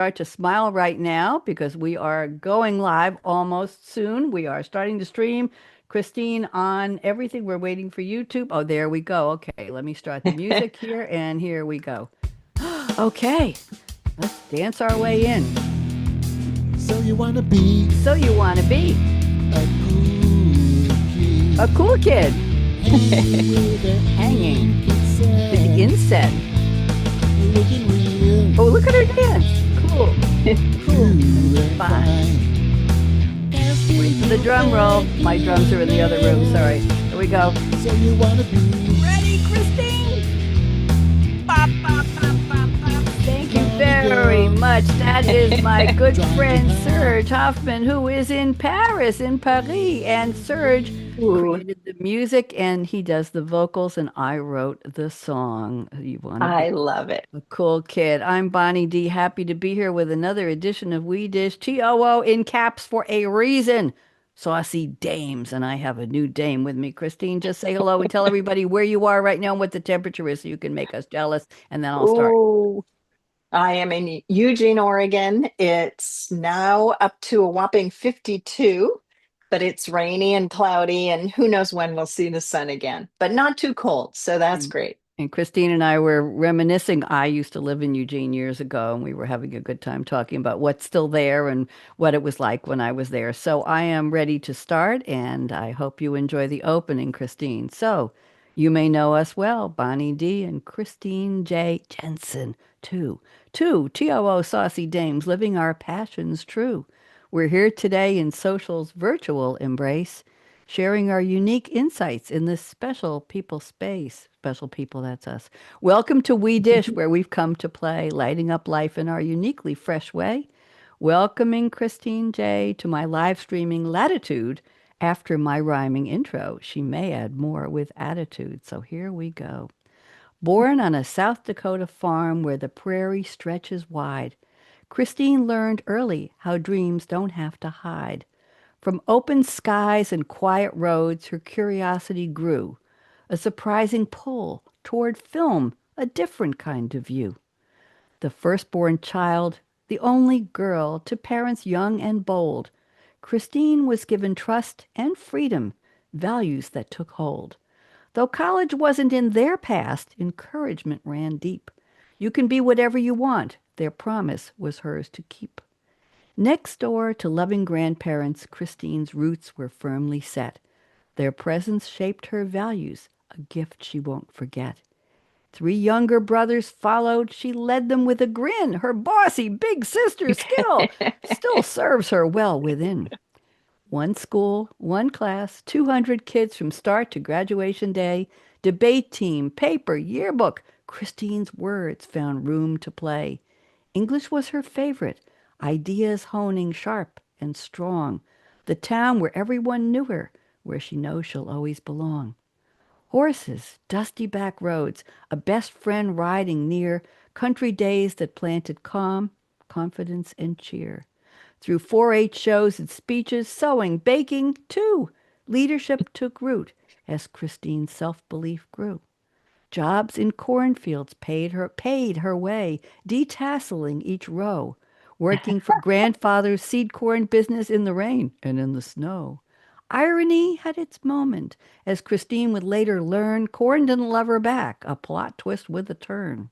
Start to smile right now because we are going live almost soon. We are starting to stream. Kristine on everything. We're waiting for YouTube. Oh, there we go. Okay, let me start the music here, and here we go. Okay, let's dance our way in. So you wanna be So you want to be a cool a kid, cool kid hanging with the hanging ink with the inside, inset. looking Oh, real look at her dance. Cool, cool, and cool and fine. fine. Wait for the drum roll. My drums are in the other room. Sorry. Here we go. So you wanna be Ready, Kristine? Bop, bop, bop, bop, bop. Thank you Barbie very girl, much. That is my good driving friend high. Serge Hoffman, who is in Paris, in Paris. And Serge Ooh, created the music and he does the vocals, and I wrote the song. You want to be I love it. a cool kid. I'm Bonnie D. Happy to be here with another edition of We Dish TOO in caps for a reason. Saucy Dames, and I have a new dame with me. Kristine, just say hello and tell everybody where you are right now and what the temperature is so you can make us jealous, and then I'll start. Ooh, I am in Eugene, Oregon. It's now up to a whopping 52, but it's rainy and cloudy, and who knows when we'll see the sun again, but not too cold. So that's And, great. and Kristine and I were reminiscing. I used to live in Eugene years ago, and we were having a good time talking about what's still there and what it was like when I was there. So I am ready to start, and I hope you enjoy the opening, Kristine. So you may know us well, Bonnie D and Kristine J. Jensen, too. Two TOO Saucy Dames living our passions true. We're here today in social's virtual embrace, sharing our unique insights in this special people space. Special people, that's us. Welcome to We Dish, where we've come to play, lighting up life in our uniquely fresh way. Welcoming Kristine J to my live streaming latitude. After my rhyming intro, she may add more with attitude. So here we go. Born on a South Dakota farm where the prairie stretches wide, Kristine learned early how dreams don't have to hide. From open skies and quiet roads, her curiosity grew, a surprising pull toward film, a different kind of view. The firstborn child, the only girl to parents young and bold, Kristine was given trust and freedom, values that took hold. Though college wasn't in their past, encouragement ran deep. You can be whatever you want, their promise was hers to keep. Next door to loving grandparents, Kristine's roots were firmly set. Their presence shaped her values, a gift she won't forget. Three younger brothers followed. She led them with a grin. Her bossy big sister skill still serves her well within. One school, one class, 200 kids from start to graduation day, debate team, paper, yearbook. Kristine's words found room to play. English was her favorite, ideas honing sharp and strong. The town where everyone knew her, where she knows she'll always belong. Horses, dusty back roads, a best friend riding near, country days that planted calm, confidence, and cheer. Through 4-H shows and speeches, sewing, baking, too, leadership took root as Kristine's self-belief grew. Jobs in cornfields paid her way, detasseling each row, working for grandfather's seed corn business in the rain and in the snow. Irony had its moment, as Kristine would later learn corn didn't love her back, a plot twist with a turn.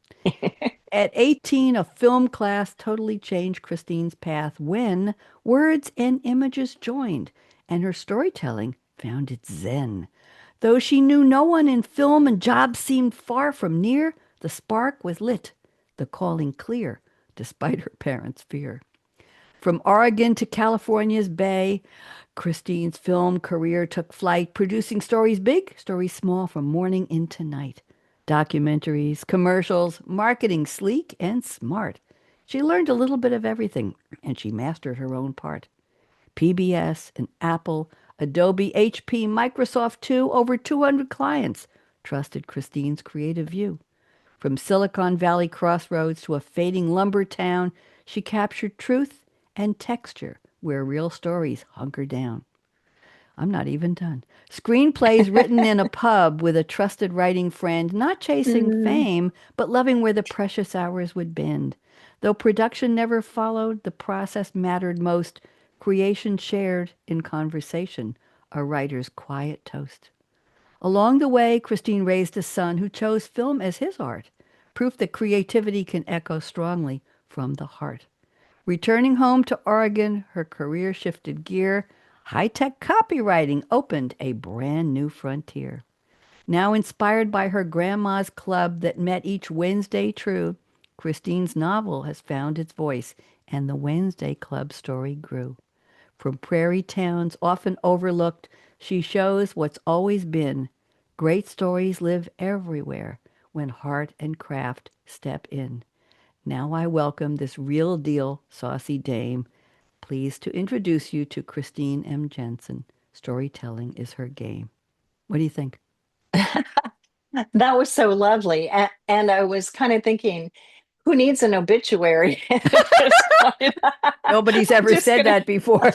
At 18, a film class totally changed Kristine's path when words and images joined, and her storytelling found its zen. Though she knew no one in film and jobs seemed far from near, the spark was lit, the calling clear, despite her parents' fear. From Oregon to California's Bay, Kristine's film career took flight, producing stories big, stories small, from morning into night. Documentaries, commercials, marketing sleek and smart. She learned a little bit of everything, and she mastered her own part. PBS and Apple, Adobe, HP, Microsoft too, over 200 clients trusted Kristine's creative view. From Silicon Valley crossroads to a fading lumber town, she captured truth and texture where real stories hunker down. I'm not even done. Screenplays written in a pub with a trusted writing friend, not chasing Mm, fame, but loving where the precious hours would bend. Though production never followed, the process mattered most. Creation shared in conversation, a writer's quiet toast. Along the way, Christine raised a son who chose film as his art, proof that creativity can echo strongly from the heart. Returning home to Oregon, her career shifted gear. High-tech copywriting opened a brand new frontier. Now inspired by her grandma's club that met each Wednesday true, Christine's novel has found its voice, and the Wednesday Club story grew. From prairie towns often overlooked, she shows what's always been. Great stories live everywhere when heart and craft step in. Now I welcome this real deal saucy dame. Pleased to introduce you to Kristine M. Jensen. Storytelling is her game. What do you think? That was so lovely. And I was kind of thinking, who needs an obituary at this point? Nobody's I'm ever just said gonna that before.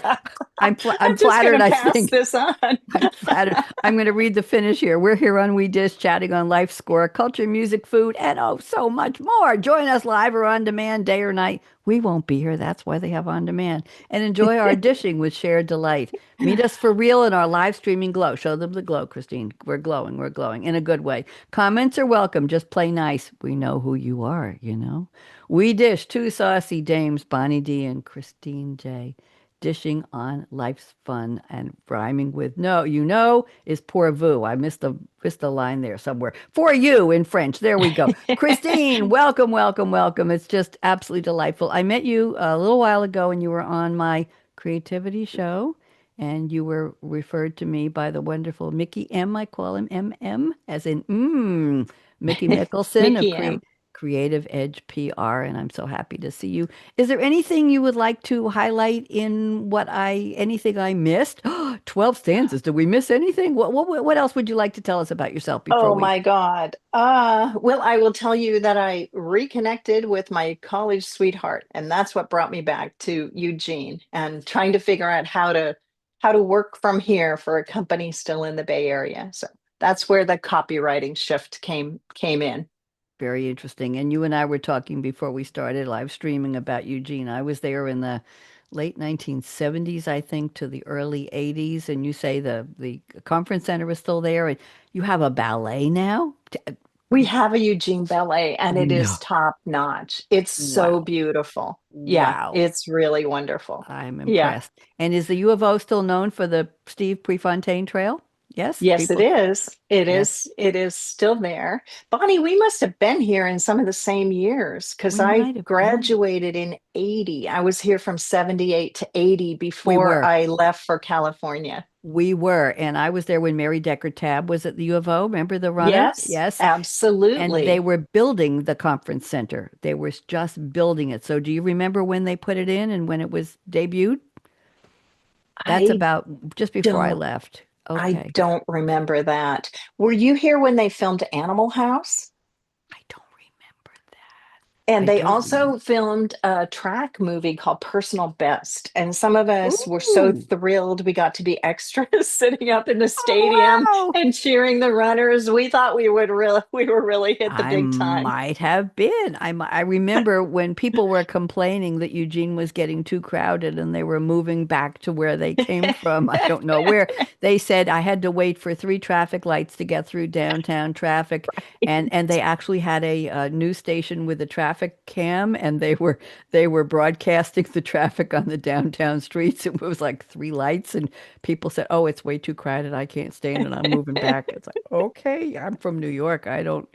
I'm I'm just flattered, gonna I pass think. this on. I'm flattered. I'm going to read the finish here. We're here on We Dish, chatting on life score, culture, music, food, and oh, so much more. Join us live or on demand, day or night. We won't be here. That's why they have on demand. And enjoy our dishing with shared delight. Meet us for real in our live streaming glow. Show them the glow, Christine. We're glowing in a good way. Comments are welcome. Just play nice. We know who you are, you know. We dish two saucy dames, Bonnie D and Kristine J, dishing on life's fun and rhyming with no, you know, is pour vous. I missed the line there somewhere. For you in French. There we go. Christine, welcome, welcome, welcome. It's just absolutely delightful. I met you a little while ago and you were on my creativity show. And you were referred to me by the wonderful Mickey M. I call him MM, as in Mickey Mickelson of Mickey M. Creative Edge PR, and I'm so happy to see you. Is there anything you would like to highlight in anything I missed? 12 stanzas. Did we miss anything? What else would you like to tell us about yourself before Oh we? my God. Well, I will tell you that I reconnected with my college sweetheart, and that's what brought me back to Eugene and trying to figure out how to work from here for a company still in the Bay Area. So that's where the copywriting shift came in. Very interesting. And you and I were talking before we started live streaming about Eugene. I was there in the late 1970s, I think, to the early 80s. And you say the conference center is still there, and you have a ballet now? We have a Eugene Ballet and it is No. top notch. It's so Wow. beautiful. Yeah, Wow. it's really wonderful. I'm Yeah. impressed. And is the U of O still known for the Steve Prefontaine Trail? Yes, Yes, it people. is. It Yes, is. It is still there. Bonnie, we must have been here in some of the same years because we I might have been. graduated in 80. I was here from 78 to 80 We before were. I left for California. We were. And I was there when Mary Decker Tabb was at the U of O. Remember the runner? Yes, Yes. And they absolutely. were building the conference center. They were just building it. So do you remember when they put it in and when it was debuted? That's I about just before I don't left. I Okay. don't remember that. Were you here when they filmed Animal House? I don't remember that. And I they don't remember. also filmed a track movie called Personal Best. And some of us were so Ooh. thrilled we got to be extras sitting up in the stadium Oh, wow. and cheering the runners. We thought we were really hit the I big time. might have been. I remember when people were complaining that Eugene was getting too crowded and they were moving back to where they came from. I don't know where. They said I had to wait for three traffic lights to get through downtown traffic, and they actually had a news station with a traffic cam, and they were broadcasting the traffic on the downtown streets. It was like three lights, and people said, "Oh, it's way too crowded. I can't stand it. I'm moving back." It's like, okay, I'm from New York. I don't,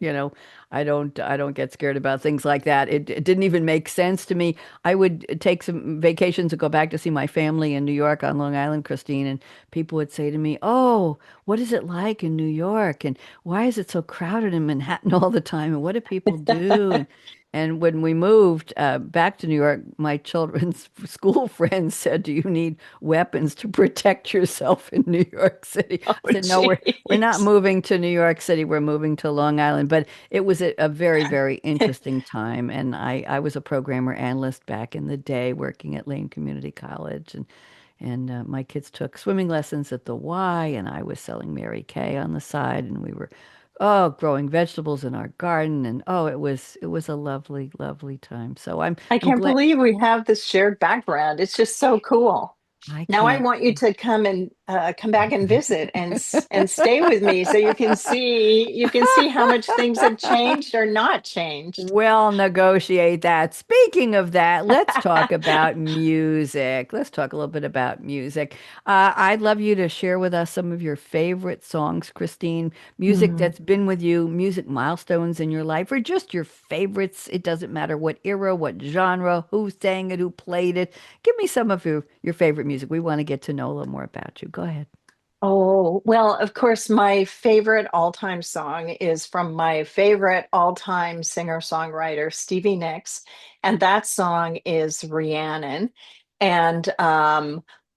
I don't get scared about things like that. It didn't even make sense to me. I would take some vacations and go back to see my family in New York on Long Island, Christine, and people would say to me, "Oh, what is it like in New York? And why is it so crowded in Manhattan all the time? And what do people do?" And when we moved back to New York, my children's school friends said, "Do you need weapons to protect yourself in New York City?" Oh, I said, "No, we're not jeez. moving to New York City. We're moving to Long Island." But it was a very, very interesting time. And I was a programmer analyst back in the day working at Lane Community College. And my kids took swimming lessons at the Y, and I was selling Mary Kay on the side. And we were Oh, growing vegetables in our garden, and oh, it was a lovely, lovely time. So I I'm can't glad believe we have this shared background. It's just so cool. I Now I can't. want you to come and come back and visit and stay with me so you can see how much things have changed or not changed. We'll negotiate that. Speaking of that, let's talk about music. Let's talk a little bit about music. I'd love you to share with us some of your favorite songs, Christine. Music Hmm. that's been with you, music milestones in your life, or just your favorites. It doesn't matter what era, what genre, who sang it, who played it. Give me some of your favorite music. We want to get to know a little more about you. Go ahead. Oh, well, of course, my favorite all-time song is from my favorite all-time singer-songwriter, Stevie Nicks, and that song is Rhiannon. And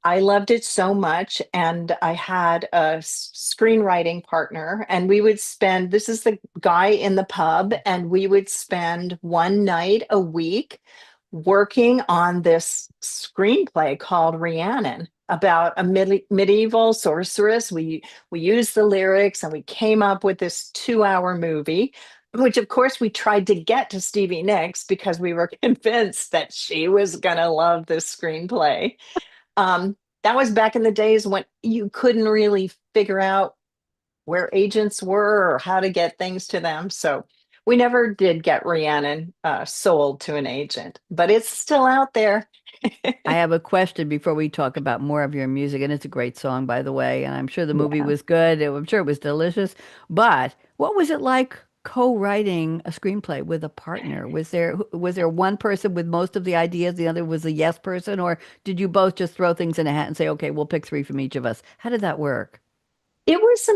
I loved it so much, and I had a screenwriting partner, and we would spend, this is the guy in the pub, and we would spend one night a week working on this screenplay called Rhiannon about a medieval sorceress. We used the lyrics and we came up with this 2 hour movie, which of course we tried to get to Stevie Nicks because we were convinced that she was gonna love this screenplay. That was back in the days when you couldn't really figure out where agents were or how to get things to them. So we never did get Rhiannon sold to an agent, but it's still out there. I have a question before we talk about more of your music, and it's a great song, by the way. And I'm sure the movie Yeah. was good. I'm sure it was delicious. But what was it like co-writing a screenplay with a partner? Was there one person with most of the ideas, the other was a yes person, or did you both just throw things in a hat and say, "Okay, we'll pick three from each of us"? How did that work? It was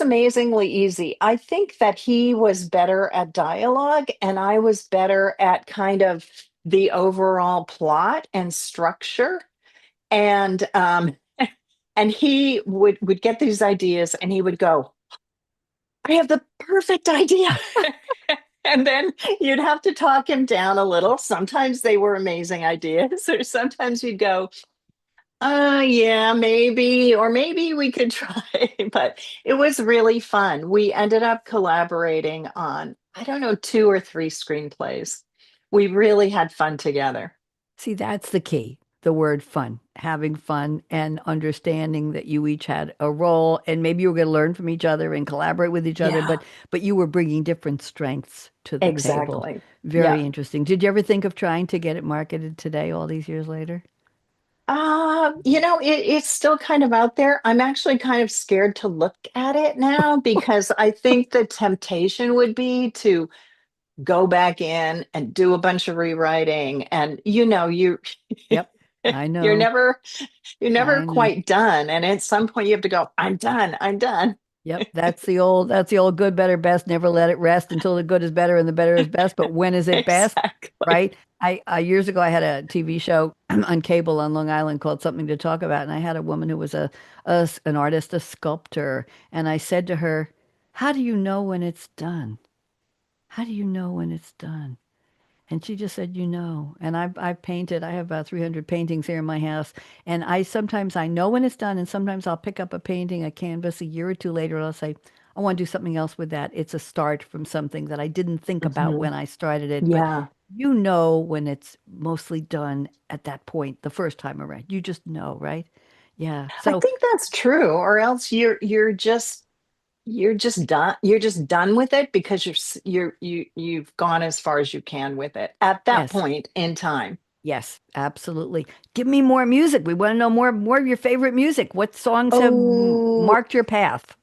amazingly easy. I think that he was better at dialogue and I was better at kind of the overall plot and structure. And and he would get these ideas and he would go, I have the perfect idea. And then you'd have to talk him down a little. Sometimes they were amazing ideas, or sometimes you'd go, yeah, maybe, or maybe we could try. But it was really fun. We ended up collaborating on, I don't know, two or three screenplays. We really had fun together. See, that's the key. The word fun, having fun and understanding that you each had a role and maybe you were going to learn from each other and collaborate with each other, Yeah, but you were bringing different strengths to the table. exactly. Very Yeah. interesting. Did you ever think of trying to get it marketed today, all these years later? It's still kind of out there. I'm actually kind of scared to look at it now because I think the temptation would be to go back in and do a bunch of rewriting. And Yep. I you're know. never you're never I know. quite done. And at some point you have to go, I'm done, I'm done. Yep, that's the old good, better, best. Never let it rest until the good is better and the better is best. But when is it best? Exactly. Right? I years ago I had a TV show on cable on Long Island called Something to Talk About, and I had a woman who was an artist, a sculptor, and I said to her, "How do you know when it's done? How do you know when it's done?" And she just said, and I've painted. I have about 300 paintings here in my house, and I sometimes I know when it's done, and sometimes I'll pick up a painting, a canvas, a year or two later, and I'll say, I want to do something else with that. It's a start from something that I didn't think about Mhm. when I started it, but Yeah. you know when it's mostly done at that point, the first time around. You just know, right? Yeah. I So think that's true, or else you're just done with it because you've gone as far as you can with it at that yes, point in time. yes, absolutely. Give me more music. We want to know more of your favorite music. What songs have Oh, marked your path?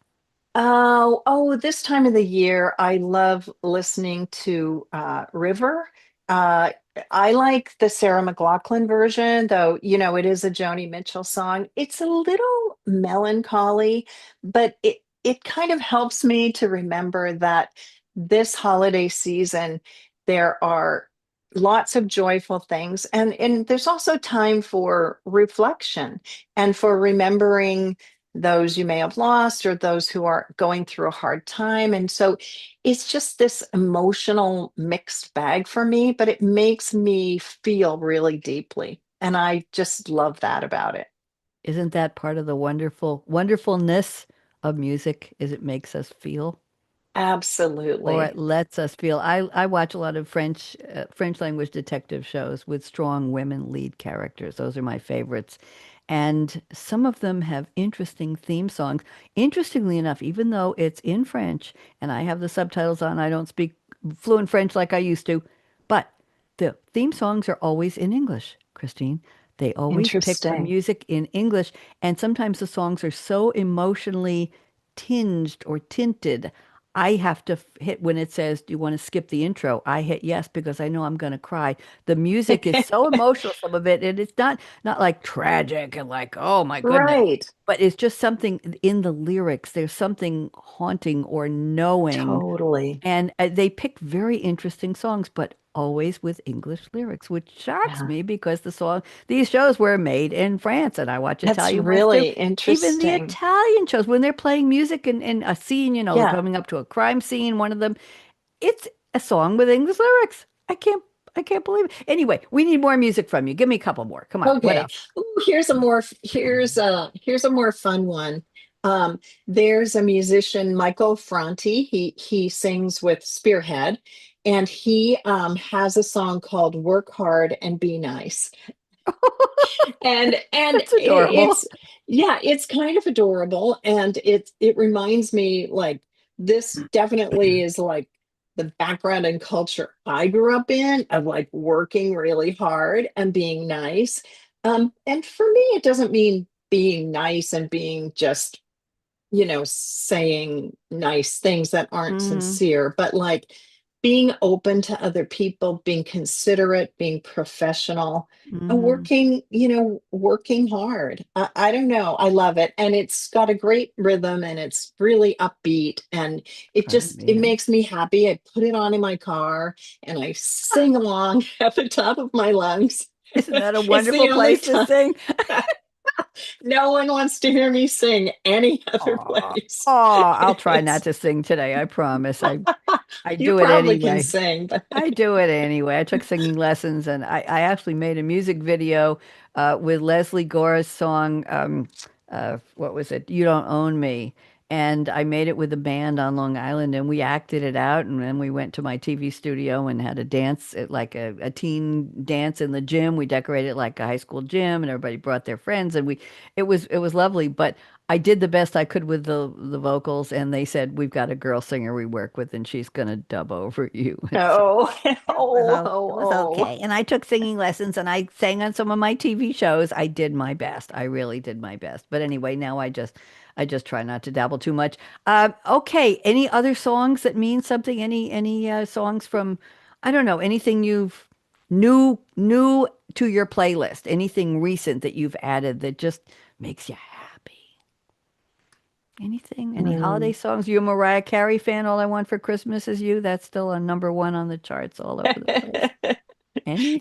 this time of the year, I love listening to River. Uh, I like the Sarah McLachlan version, though, it is a Joni Mitchell song. It's a little melancholy, but it kind of helps me to remember that this holiday season, there are lots of joyful things, and there's also time for reflection and for remembering those you may have lost or those who are going through a hard time. And so it's just this emotional mixed bag for me, but it makes me feel really deeply. And I just love that about it. Isn't that part of the wonderfulness of music is it makes us feel, or it Absolutely. lets us feel. I watch a lot of French language detective shows with strong women lead characters. Those are my favorites. And some of them have interesting theme songs. Interestingly enough, even though it's in French and I have the subtitles on, I don't speak fluent French like I used to, but the theme songs are always in English, Christine. They always pick the Interesting. music in English, and sometimes the songs are so emotionally tinged or tinted. I have to hit when it says, "Do you want to skip the intro?" I hit yes because I know I'm going to cry. The music is so emotional, some of it, and it's not like tragic and like, oh my goodness, Right. but it's just something in the lyrics. There's something haunting or knowing, Totally. and they picked very interesting songs, but always with English lyrics, which shocks Yeah. me because these shows were made in France, and I watch That's Italian ones too. really Even the interesting. Italian shows, when they're playing music in a scene, Yeah. coming up to a crime scene, one of them, it's a song with English lyrics. I can't believe it. Anyway, we need more music from you. Give me a couple more. Come on. What Okay. else? Ooh, here's a more fun one. There's a musician, Michael Franti. He sings with Spearhead, and he has a song called "Work Hard and Be Nice." And That's adorable. it's, yeah, it's kind of adorable, and it reminds me, like, this definitely is like the background and culture I grew up in, of like working really hard and being nice. And for me, it doesn't mean being nice and being just, saying nice things that aren't Hmm. sincere, but like being open to other people, being considerate, being professional, and Hmm. working hard. I don't know. I love it. And it's got a great rhythm, and it's really upbeat, and Right, it man. makes me happy. I put it on in my car and I sing along at the top of my lungs. Isn't that a It's wonderful the only place to time. sing? No one wants to hear me sing any other Oh, place. oh, I'll try not It's, to sing today. I promise. I you do it probably can anyway. sing, but I do it anyway. I took singing lessons, and I actually made a music video with Leslie Gore's song, what was it? You Don't Own Me. And I made it with a band on Long Island, and we acted it out. And then we went to my TV studio and had a dance, like a teen dance in the gym. We decorated it like a high school gym, and everybody brought their friends, and it was lovely. But I did the best I could with the vocals, and they said we've got a girl singer we work with, and she's gonna dub over you. And so oh, oh, it oh, was oh. okay. And I took singing lessons, and I sang on some of my TV shows. I did my best. I really did my best. But anyway, now I just try not to dabble too much. Okay. Any other songs that mean something? Any songs from, I don't know, anything you've new to your playlist? Anything recent that you've added that just makes you happy? Anything? Any holiday Hmm. songs? You a Mariah Carey fan? All I Want for Christmas Is You. That's still a number one on the charts all over the place.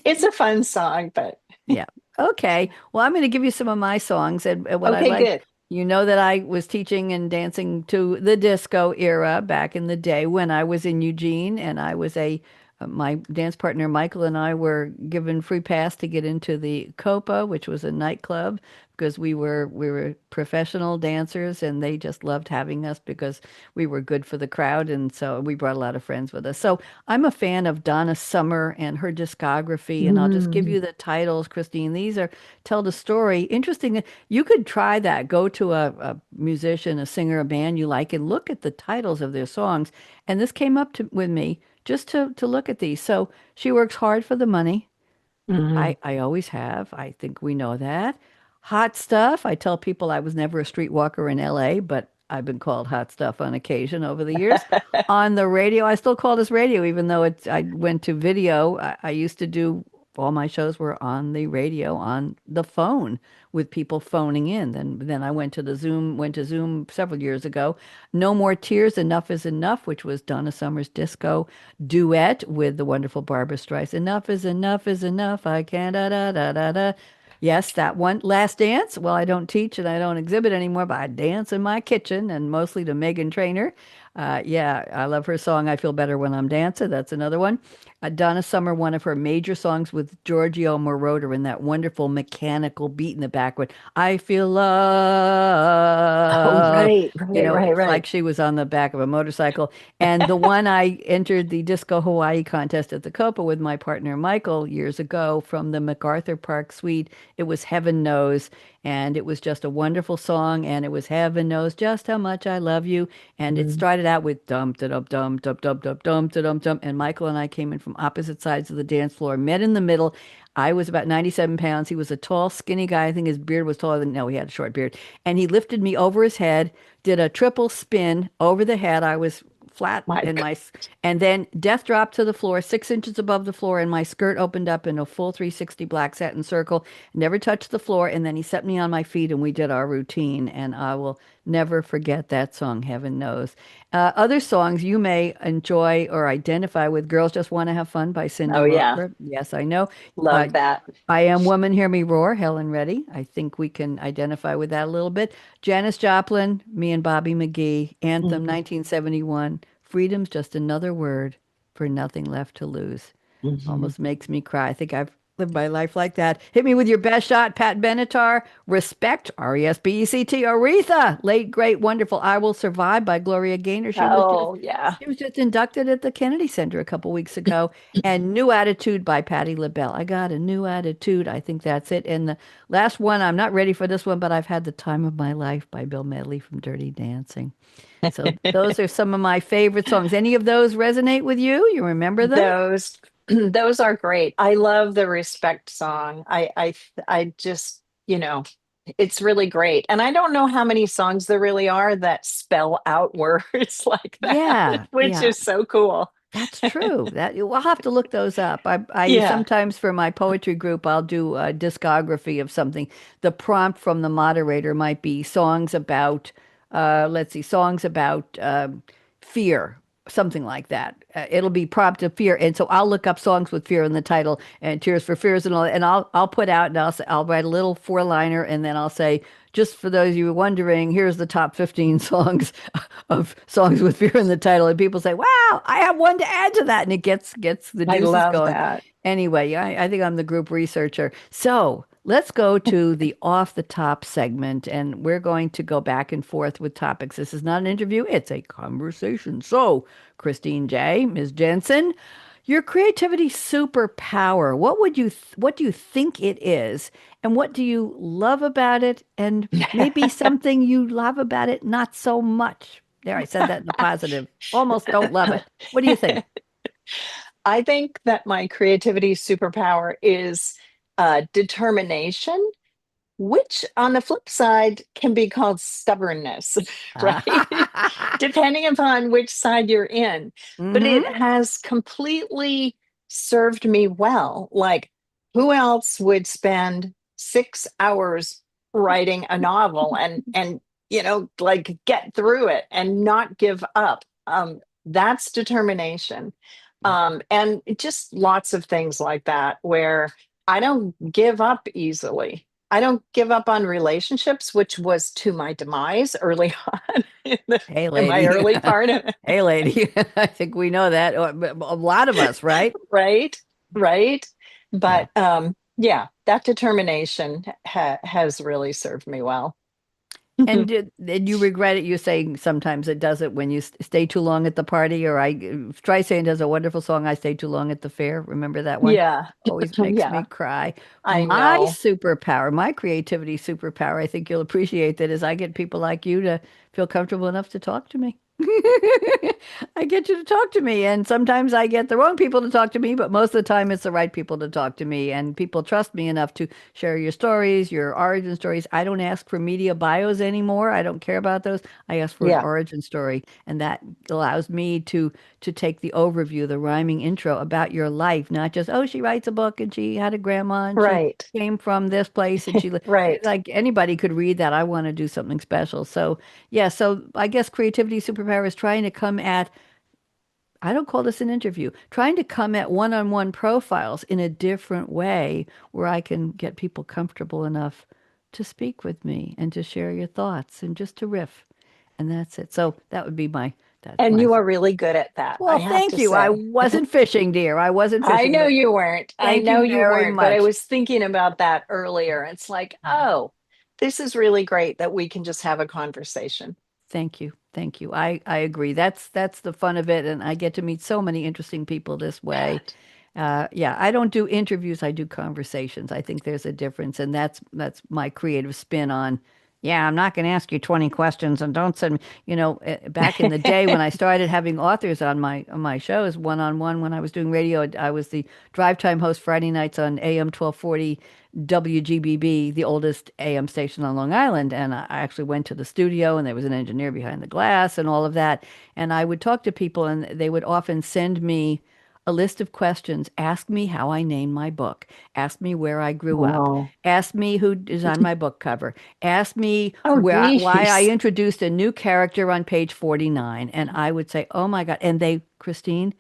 It's Anything? a fun song, but Yeah. Okay. Well, I'm going to give you some of my songs, and what I okay, like. good. You know that I was teaching and dancing to the disco era back in the day when I was in Eugene, and I was my dance partner Michael and I were given free pass to get into the Copa, which was a nightclub, because we were professional dancers, and they just loved having us because we were good for the crowd, and so we brought a lot of friends with us. So I'm a fan of Donna Summer and her discography, and I'll just give Mm. you the titles, Christine. These are tell the story. Interesting. You could try that. Go to a musician, a singer, a band you like, and look at the titles of their songs. And this came up with me just to look at these. So she works hard for the money. Mhm. I always have. I think we know that. Hot stuff. I tell people I was never a streetwalker in LA, but I've been called hot stuff on occasion over the years. On the radio, I still call this radio, even though I went to video. I used to do all my shows were on the radio, on the phone with people phoning in. Then I went to Zoom several years ago. No More Tears, Enough is Enough, which was Donna Summer's disco duet with the wonderful Barbra Streisand. Enough is enough. I can't da da da da da. Yes, that one. Last Dance. Well, I don't teach and I don't exhibit anymore, but I dance in my kitchen and mostly to Megan Trainor. Yeah, I love her song, I Feel Better When I'm Dancing. That's another one. Donna Summer, one of her major songs with Giorgio Moroder in that wonderful mechanical beat in the background. I feel Oh, love. right, right, right, It's right. like she was on the back of a motorcycle. And the one I entered the Disco Hawaii contest at the Copa with my partner Michael years ago from the MacArthur Park Suite. It was Heaven Knows. And it was just a wonderful song. And it was Heaven Knows Just How Much I Love You. And it Mm. started out with dum da dum dum dum dum dum dum da dum dum. And Michael and I came in from opposite sides of the dance floor, met in the middle. I was about 97 pounds. He was a tall, skinny guy. I think his beard was taller than, no, he had a short beard. And he lifted me over his head, did a triple spin over the head. I was flat My in God. and then death dropped to the floor, 6 inches above the floor, and my skirt opened up in a full 360 black satin circle, never touched the floor. And then he set me on my feet and we did our routine. And I will never forget that song, Heaven Knows. Other songs you may enjoy or identify with, Girls Just Want to Have Fun by Cyndi Oh, yeah. Lauper. Yes, I know. Uh, Love that. I Am Woman, Hear Me Roar, Helen Reddy. I think we can identify with that a little bit. Janis Joplin, me and Bobby McGee, Anthem Mhm. 1971. Freedom's just another word for nothing left to lose. Mhm. Almost makes me cry. I think I've lived my life like that. Hit me with your best shot, Pat Benatar. Respect, Respect, Aretha. Late, great, wonderful. I Will Survive by Gloria Gaynor. Oh, yeah. She was just inducted at the Kennedy Center a couple weeks ago. And New Attitude by Patti LaBelle. I got a new attitude. I think that's it. And the last one, I'm not ready for this one, but I've had the time of my life by Bill Medley from Dirty Dancing. So those are some of my favorite songs. Any of those resonate with you? You remember them? Those those are great. I love the respect song. I just, it's really great. And I don't know how many songs there really are that spell out words like that, Yeah, which yeah. is so cool. That's true. That we'll have to look those up. I Yeah, sometimes for my poetry group, I'll do a discography of something. The prompt from the moderator might be songs about, let's see, songs about fear, something like that. It'll be prompt of fear, and so I'll look up songs with fear in the title and Tears for Fears and all, and I'll put out and I'll write a little four-liner, and then I'll say, just for those of you wondering, here's the top 15 songs of songs with fear in the title, and people say, "Wow, I have one to add to that," and it gets the I juices love going. that. Anyway, I think I'm the group researcher. So let's go to the off the top segment, and we're going to go back and forth with topics. This is not an interview; it's a conversation. So, Kristine J, Ms. Jensen, your creativity superpower. What do you think it is, and what do you love about it, and maybe something you love about it not so much? There, I said that in the positive. Almost don't love it. What do you think? I think that my creativity superpower is determination, which on the flip side can be called stubbornness, right? Depending upon which side you're in. But Mm-hmm. it has completely served me well. Like, who else would spend 6 hours writing a novel and like get through it and not give up? That's determination. And just lots of things like that where I don't give up easily. I don't give up on relationships, which was to my demise early on Hey, in my lady. early part of Hey, lady. I think we know that. A lot of us, right? right, right. Yeah. But yeah, that determination has really served me well. And did you regret it? You saying sometimes it does it when you stay too long at the party, or Streisand does a wonderful song, I Stay Too Long at the Fair. Remember that one? Yeah, Always makes me yeah, cry. I My know. superpower, my creativity superpower, I think you'll appreciate that, is I get people like you to feel comfortable enough to talk to me. I get you to talk to me, and sometimes I get the wrong people to talk to me, but most of the time it's the right people to talk to me, and people trust me enough to share your stories, your origin stories. I don't ask for media bios anymore. I don't care about those. I ask for an Yeah, origin story, and that allows me to take the overview, the rhyming intro about your life, not just, oh, she writes a book and she had a grandma and she right, came from this place and right. like anybody could read that. I want to do something special. So yeah, so I guess creativity superpower is trying to come at, I don't call this an interview, trying to come at one-on-one profiles in a different way where I can get people comfortable enough to speak with me and to share your thoughts and just to riff. And that's it. So That's And my. you are really good at that, I Well, have thank to you. I say. wasn't fishing, dear. I wasn't I fishing, know but you weren't. I thank know you you very weren't, but I much. was thinking about that earlier. It's like, oh, this is really great that we can just have a conversation. Thank you. Thank you. I agree. That's the fun of it, and I get to meet so many interesting people this way. Good. Yeah, I don't do interviews, I do conversations. I think there's a difference, and that's my creative spin on, yeah, I'm not going to ask you 20 questions and don't send me, back in the day when I started having authors on my shows one-on-one when I was doing radio, I was the drive time host Friday nights on AM 1240 WGBB, the oldest AM station on Long Island, and I actually went to the studio and there was an engineer behind the glass and all of that, and I would talk to people and they would often send me a list of questions. Ask me how I named my book. Ask me where I grew up. Oh, Ask me who is on my book cover. Ask me oh, why I geez. introduced a new character on page 49. And I would say, oh my God. And Christine,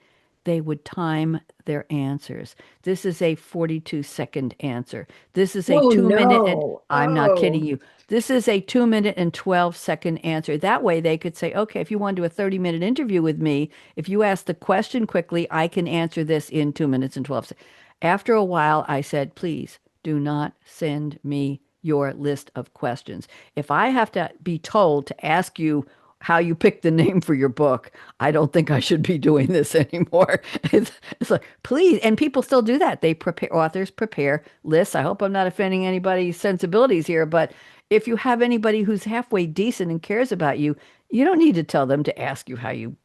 they would time their answers. This is a 42-second answer. This is a Oh, 2 minute, and no. I'm not kidding Oh, you. This is a 2 minute and 12-second answer. That way they could say, okay, if you want to do a 30-minute interview with me, if you ask the question quickly, I can answer this in 2 minutes and 12 seconds. After a while, I said, please do not send me your list of questions. If I have to be told to ask you how you picked the name for your book, I don't think I should be doing this anymore. It's like, please. And people still do that. Authors prepare lists. I hope I'm not offending anybody's sensibilities here, but if you have anybody who's halfway decent and cares about you, you don't need to tell them to ask you how you,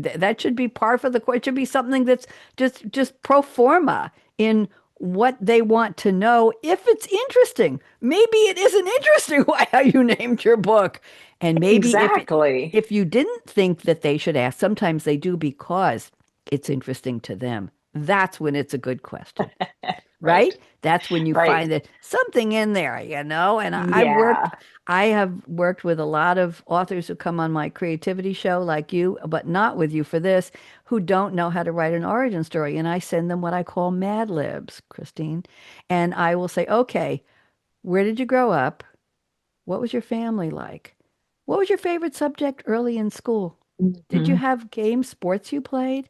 that should be par for the course. It should be something that's just pro forma in what they want to know if it's interesting. Maybe it isn't interesting why how you named your book. And maybe exactly. if you didn't think that they should ask, sometimes they do because it's interesting to them. That's when it's a good question, Right. right? That's when you Right. find that something in there, And Yeah. I have worked with a lot of authors who come on my creativity show, like you, but not with you for this, who don't know how to write an origin story. And I send them what I call Mad Libs, Christine. And I will say, okay, where did you grow up? What was your family like? What was your favorite subject early in school? Did you Mhm. have games, sports you played?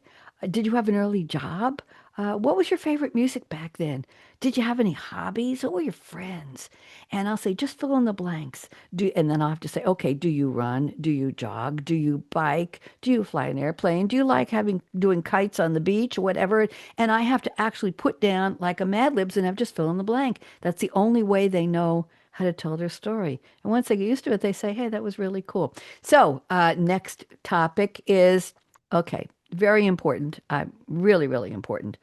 Did you have an early job? What was your favorite music back then? Did you have any hobbies? Who were your friends? And I'll say, just fill in the blanks. And then I'll have to say, okay, do you run? Do you jog? Do you bike? Do you fly an airplane? Do you like doing kites on the beach or whatever? And I have to actually put down like a Mad Libs and have just fill in the blank. That's the only way they know how to tell their story. And once they get used to it, they say, hey, that was really cool. So, next topic is okay, very important, really, really important.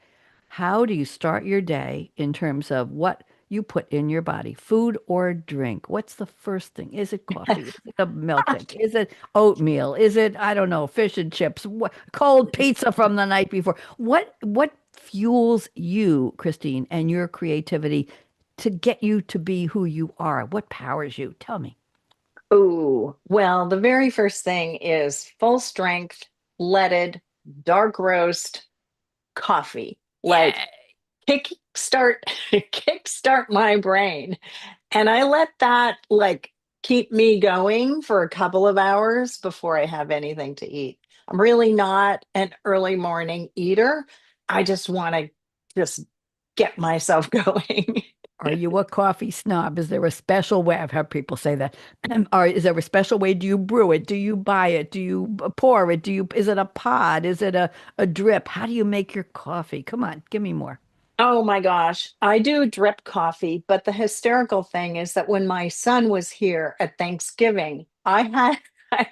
How do you start your day in terms of what you put in your body, food or drink? What's the first thing? Is it coffee? Is it a milkshake? Is it oatmeal? Is it, I don't know, fish and chips? Cold pizza from the night before? What fuels you, Christine, and your creativity to get you to be who you are? What powers you? Tell me. Ooh, well, the very first thing is full strength, leaded, dark roast coffee. Like Yeah. kickstart, kickstart my brain. And I let that like keep me going for a couple of hours before I have anything to eat. I'm really not an early morning eater. I just want to just get myself going. Are you a coffee snob? Is there a special way? I've heard people say that. Or is there a special way? Do you brew it? Do you buy it? Do you pour it? Is it a pod? Is it a drip? How do you make your coffee? Come on, give me more. Oh my gosh, I do drip coffee, but the hysterical thing is that when my son was here at Thanksgiving, I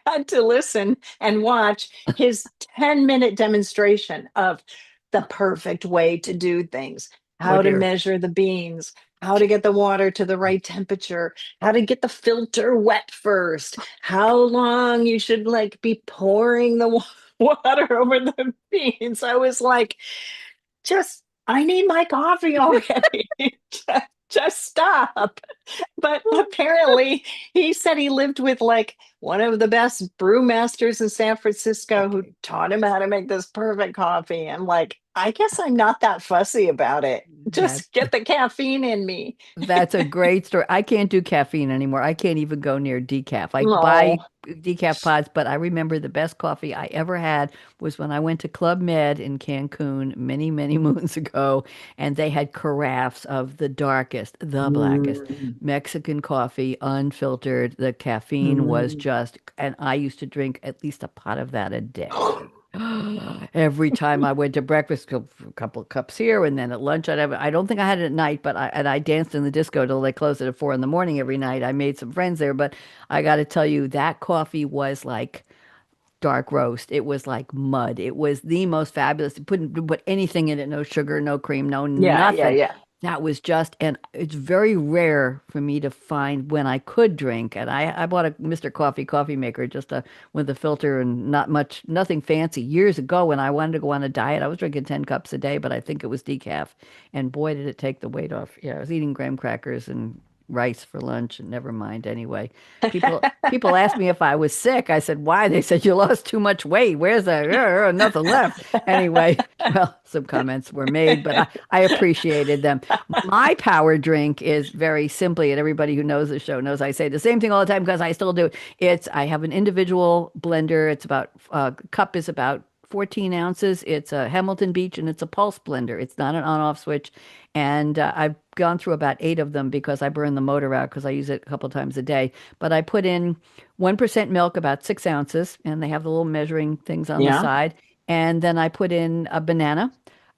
had to listen and watch his 10-minute demonstration of the perfect way to do things, Oh how to dear. measure the beans, how to get the water to the right temperature, how to get the filter wet first, how long you should like be pouring the water over the beans. I was like, just I need my coffee already. Just stop. But apparently, he said he lived with like one of the best brewmasters in San Francisco who Okay. taught him how to make this perfect coffee. I'm like, I guess I'm not that fussy about it. That Just get the caffeine in me. That's a great story. I can't do caffeine anymore. I can't even go near decaf. I buy Oh, decaf pods, but I remember the best coffee I ever had was when I went to Club Med in Cancun many, many moons ago, and they had carafes of the darkest, the blackest mm, Mexican coffee, unfiltered. The caffeine was mm. just, and I used to drink at least a pot of that a day. Every time I went to breakfast, a couple of cups here, and then at lunch I'd have. I don't think I had it at night, but I danced in the disco till they closed at 4 in the morning every night. I made some friends there, but I got to tell you, that coffee was like dark roast. It was like mud. It was the most fabulous. You couldn't put anything in it, no sugar, no cream, no Yeah, yeah, nothing. yeah. That was just, and it's very rare for me to find when I could drink. And I bought a Mr. Coffee maker, just a with a filter and not much, nothing fancy. Years ago, when I wanted to go on a diet, I was drinking 10 cups a day, but I think it was decaf. And boy, did it take the weight off. Yeah, I was eating graham crackers and rice for lunch, and never mind anyway. People asked me if I was sick. I said, "Why?" They said, "You lost too much weight. Where's the nothing left?" Anyway, well, some comments were made, but I appreciated them. My power drink is very simply, and everybody who knows the show knows I say the same thing all the time because I still do. I have an individual blender. It's about, cup is about 14 ounces. It's a Hamilton Beach and it's a pulse blender. It's not an on-off switch. And I've gone through about eight of them because I burn the motor out because I use it a couple times a day. But I put in 1% milk, about 6 ounces, and they have the little measuring things on the Yeah. side. And then I put in a banana,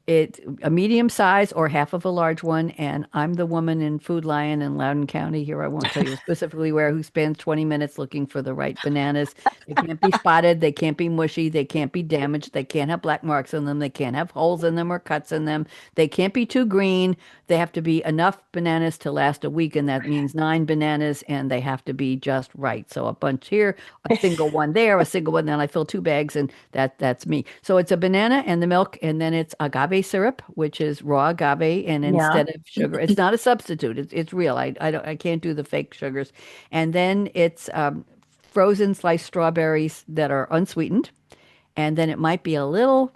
a medium size or half of a large one. And I'm the woman in Food Lion in Loudoun County here. I won't tell you specifically where, who spends 20 minutes looking for the right bananas. They can't be spotted. They can't be mushy. They can't be damaged. They can't have black marks on them. They can't have holes in them or cuts in them. They can't be too green. They have to be enough bananas to last a week, and that means 9 bananas, and they have to be just right. So a bunch here, a single one there, a single one. Then I fill two bags, and that's me. So it's a banana and the milk, and then it's agave syrup, which is raw agave, and Yeah. instead of sugar, it's not a substitute. It's real. I can't do the fake sugars. And then it's frozen sliced strawberries that are unsweetened, and then it might be a little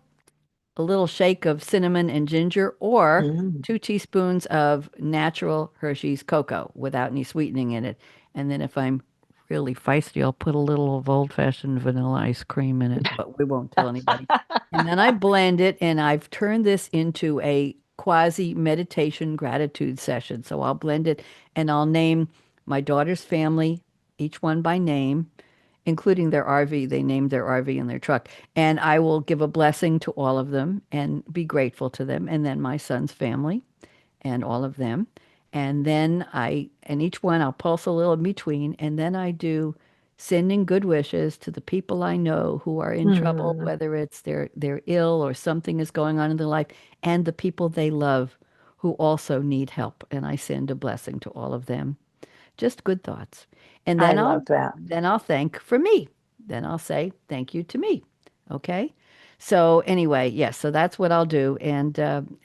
shake of cinnamon and ginger, or Mm. 2 teaspoons of natural Hershey's cocoa without any sweetening in it. And then if I'm really feisty, I'll put a little of old-fashioned vanilla ice cream in it, but we won't tell anybody. And then I blend it, and I've turned this into a quasi meditation gratitude session. So I'll blend it and I'll name my daughter's family, each one by name, including their RV. They named their RV and their truck. And I will give a blessing to all of them and be grateful to them. And then my son's family and all of them. And then and each one I'll pulse a little in between. And then I do sending good wishes to the people I know who are in trouble, Mm. whether it's they're ill or something is going on in their life, and the people they love who also need help. And I send a blessing to all of them, just good thoughts. And I then love that. I'll thank for me. Then I'll say thank you to me. Okay? So anyway, yes, so that's what I'll do, and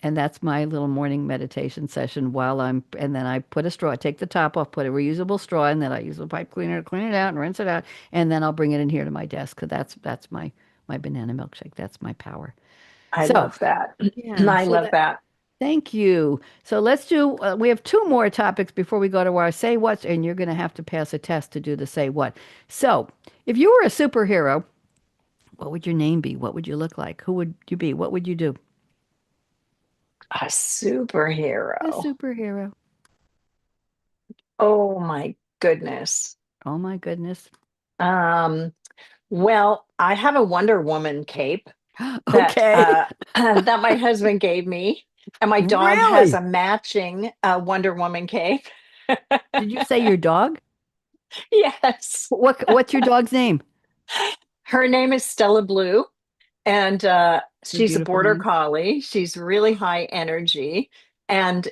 that's my little morning meditation session and then I put a straw, take the top off, put a reusable straw, and then I use a pipe cleaner to clean it out and rinse it out, and then I'll bring it in here to my desk because that's my banana milkshake. That's my power. I So love that. yeah, I love that. thank you. So we have two more topics before we go to our say what's, and you're going to have to pass a test to do the say what. So, if you were a superhero, what would your name be? What would you look like? Who would you be? What would you do? A A superhero. superhero. Oh my goodness. Oh my goodness. Um, well, I have a Wonder Woman cape that Okay. that my husband gave me, and my dog has Really? a matching Wonder Woman cape. Did you say your dog? Yes. What's your dog's name? Her name is Stella Blue, and It's a she's a beautiful border name. collie. She's really high energy, and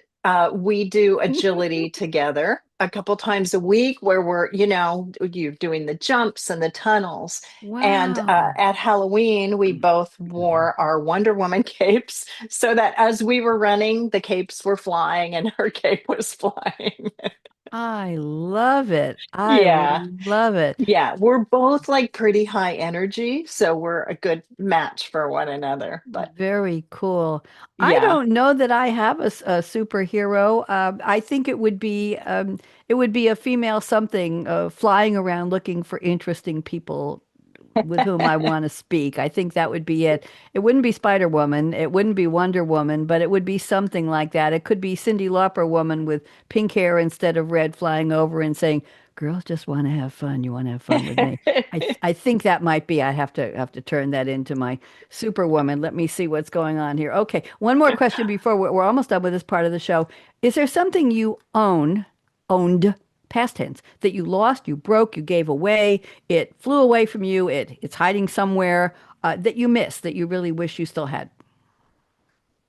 we do agility together a couple times a week, where you're doing the jumps and the tunnels. And Wow. at Halloween, we both wore our Wonder Woman capes, so that as we were running, the capes were flying and her cape was flying. I love it. I Yeah. love it. Yeah. We're both like pretty high energy. So we're a good match for one another. But Very cool. I yeah. don't know that I have a superhero. I think it would be a female something flying around looking for interesting people with whom I want to speak. I think that would be it. It wouldn't be Spider Woman. It wouldn't be Wonder Woman, but it would be something like that. It could be Cyndi Lauper woman with pink hair instead of red flying over and saying, "Girls just want to have fun. You want to have fun with me." I think that might be. I have to turn that into my Superwoman. Let me see what's going on here. Okay, one more question before we're almost done with this part of the show. Is there something you owned, past tense, that you lost, you broke, you gave away, it flew away from you, it's hiding somewhere that you miss, that you really wish you still had?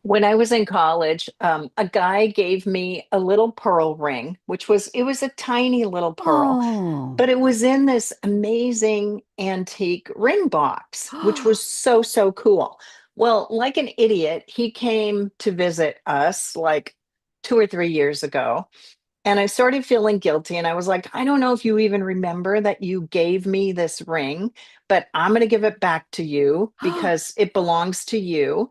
When I was in college, a guy gave me a little pearl ring, it was a tiny little pearl, Oh, but it was in this amazing antique ring box, which was so, so cool. Well, like an idiot, he came to visit us like 2 or 3 years ago. And I started feeling guilty. And I was like, I don't know if you even remember that you gave me this ring, but I'm going to give it back to you because it belongs to you.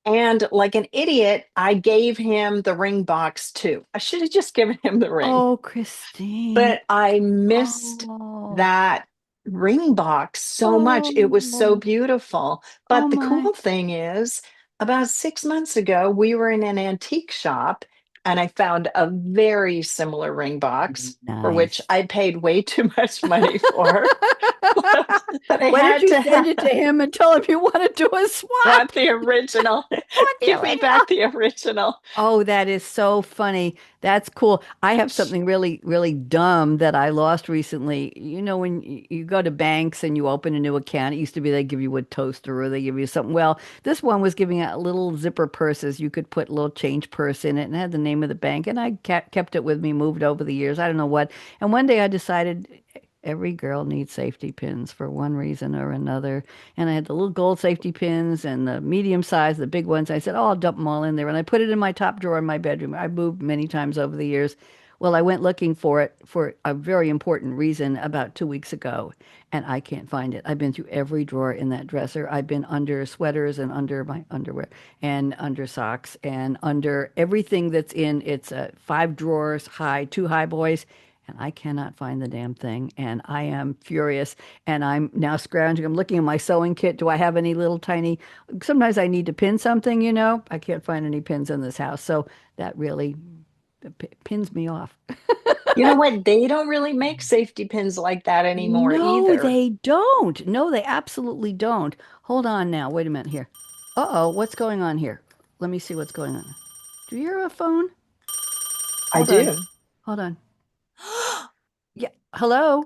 And like an idiot, I gave him the ring box too. I should have just given him the ring, oh, Christine. but I missed Oh, that ring box so much. It was so oh, beautiful. oh But the my. cool thing is, about 6 months ago, we were in an antique shop and I found a very similar ring box for which Nice. I paid way too much money for. But I Why don't had you to send it to have him and tell him you want to do a want swap? the original. I want the Give me original. back the original. Oh, that is so funny. That's cool. I have something really, really dumb that I lost recently. You know, when you go to banks and you open a new account, it used to be they give you a toaster or they give you something. Well, this one was giving out little zipper purses. You could put a little change purse in it and it had the name of the bank. And I kept it with me, moved over the years. I don't know what. And one day I decided every girl needs safety pins for one reason or another. And I had the little gold safety pins and the medium size, the big ones. I said, oh, I'll dump them all in there. And I put it in my top drawer in my bedroom. I moved many times over the years. Well, I went looking for it for a very important reason about 2 weeks ago, and I can't find it. I've been through every drawer in that dresser. I've been under sweaters and under my underwear and under socks and under everything that's in it's 5 drawers high, 2 high boys, and I cannot find the damn thing. And I am furious. And I'm now scrounging. I'm looking at my sewing kit. Do I have any little tiny? Sometimes I need to pin something, you know. I can't find any pins in this house. So that really pins me off. You know what? They don't really make safety pins like that anymore No, either. they don't. No, they absolutely don't. Hold on now. Wait a minute here. Uh-oh, what's going on here? Let me see what's going on. Do you hear a phone? I Hold on. do. Hold on. Yeah. Hello?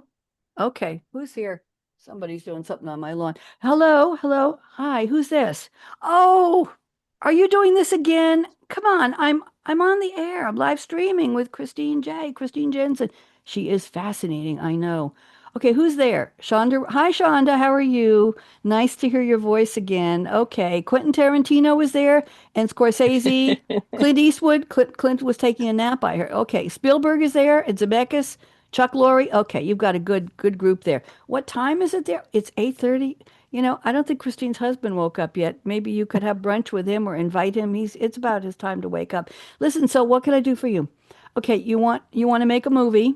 Okay. Who's here? Somebody's doing something on my lawn. Hello? Hello? Hi, who's this? Oh, are you doing this again? Come on. I'm on the air. I'm live streaming with Kristine J, Kristine Jensen. She is fascinating, I know. Okay, who's there? Shonda. Hi, Shonda. How are you? Nice to hear your voice again. Okay. Quentin Tarantino was there and Scorsese. Clint Eastwood. Clint was taking a nap, I heard. Okay. Spielberg is there and Zemeckis. Chuck Lorre. Okay, you've got a good group there. What time is it there? It's 8:30. You know, I don't think Christine's husband woke up yet. Maybe you could have brunch with him or invite him. It's about his time to wake up. Listen, so what can I do for you? Okay, you want to make a movie.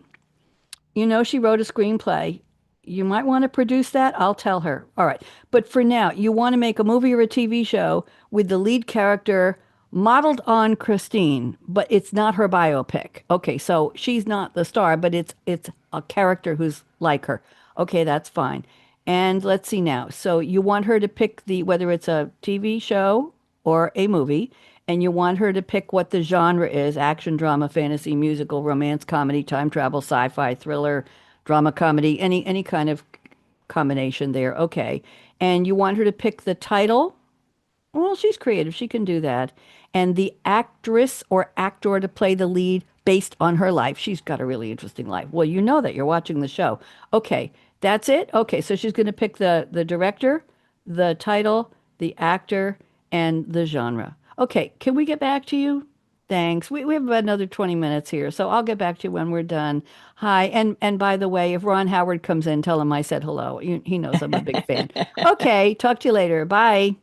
You know she wrote a screenplay. You might want to produce that. I'll tell her. All right. But for now, you want to make a movie or a TV show with the lead character modeled on Christine, but it's not her biopic. Okay, so she's not the star, but it's a character who's like her. Okay, that's fine. And let's see now. So you want her to pick the whether it's a TV show or a movie, and you want her to pick what the genre is: action, drama, fantasy, musical, romance, comedy, time travel, sci-fi, thriller, drama, comedy, any kind of combination there. Okay. And you want her to pick the title. Well, she's creative. She can do that. And the actress or actor to play the lead based on her life. She's got a really interesting life. Well, you know that. You're watching the show. Okay, that's it. Okay, so she's going to pick the director, the title, the actor, and the genre. Okay, can we get back to you? Thanks. We have about another 20 minutes here, so I'll get back to you when we're done. Hi, and by the way, if Ron Howard comes in, tell him I said hello. He knows I'm a big fan. Okay, talk to you later. Bye.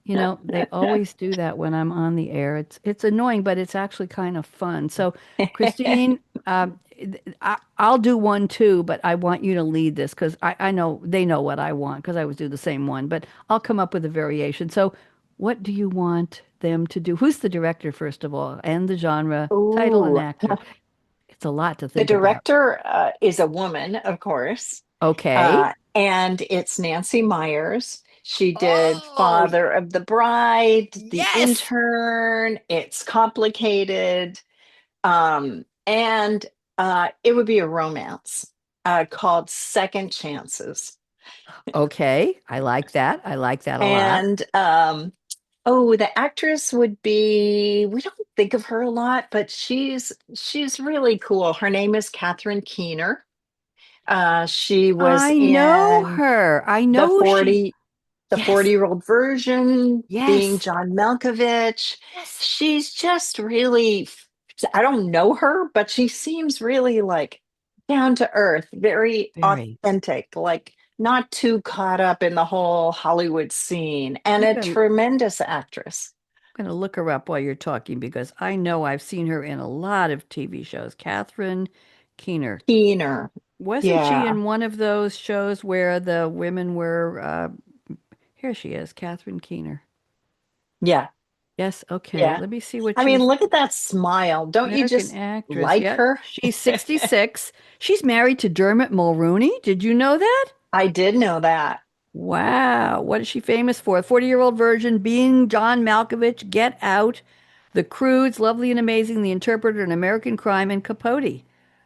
You know, they always do that when I'm on the air. It's annoying, but it's actually kind of fun. So, Christine, I'll do one too, but I want you to lead this because I know they know what I want because I always do the same one, but I'll come up with a variation. So, what do you want them to do? Who's the director, first of all, and the genre, title, and Ooh, actor? It's a lot to the think about. director is a woman, of course, Okay. and it's Nancy Myers. She did Oh, Father of the Bride, The yes. Intern. It's complicated. And it would be a romance called Second Chances. Okay. I like that. I like that a lot. And oh, the actress would be, we don't think of her a lot, but she's really cool. Her name is Catherine Keener. She was I know in her. I the know she. 40 the Yes. 40-year-old version, being Yes. John Malkovich. Yes. She's just really, I don't know her, but she seems really like down to earth, very Very. authentic, like not too caught up in the whole Hollywood scene, and I'm a gonna tremendous actress. gonna look her up while you're talking because I know I've seen her in a lot of TV shows. Catherine Keener. Keener. Wasn't she Yeah. in one of those shows where the women were here she is, Catherine Keener. Yeah. Yes, okay. Yeah. Let me see what I mean, she's look at that smile. Don't you American just actress. like Yep. her? She's 66. She's married to Dermot Mulroney. Did you know that? I did know that. Wow. What is she famous for? 40-year-old virgin, being John Malkovich, Get Out, The Croods, Lovely and Amazing, The Interpreter, and American Crime, and Capote.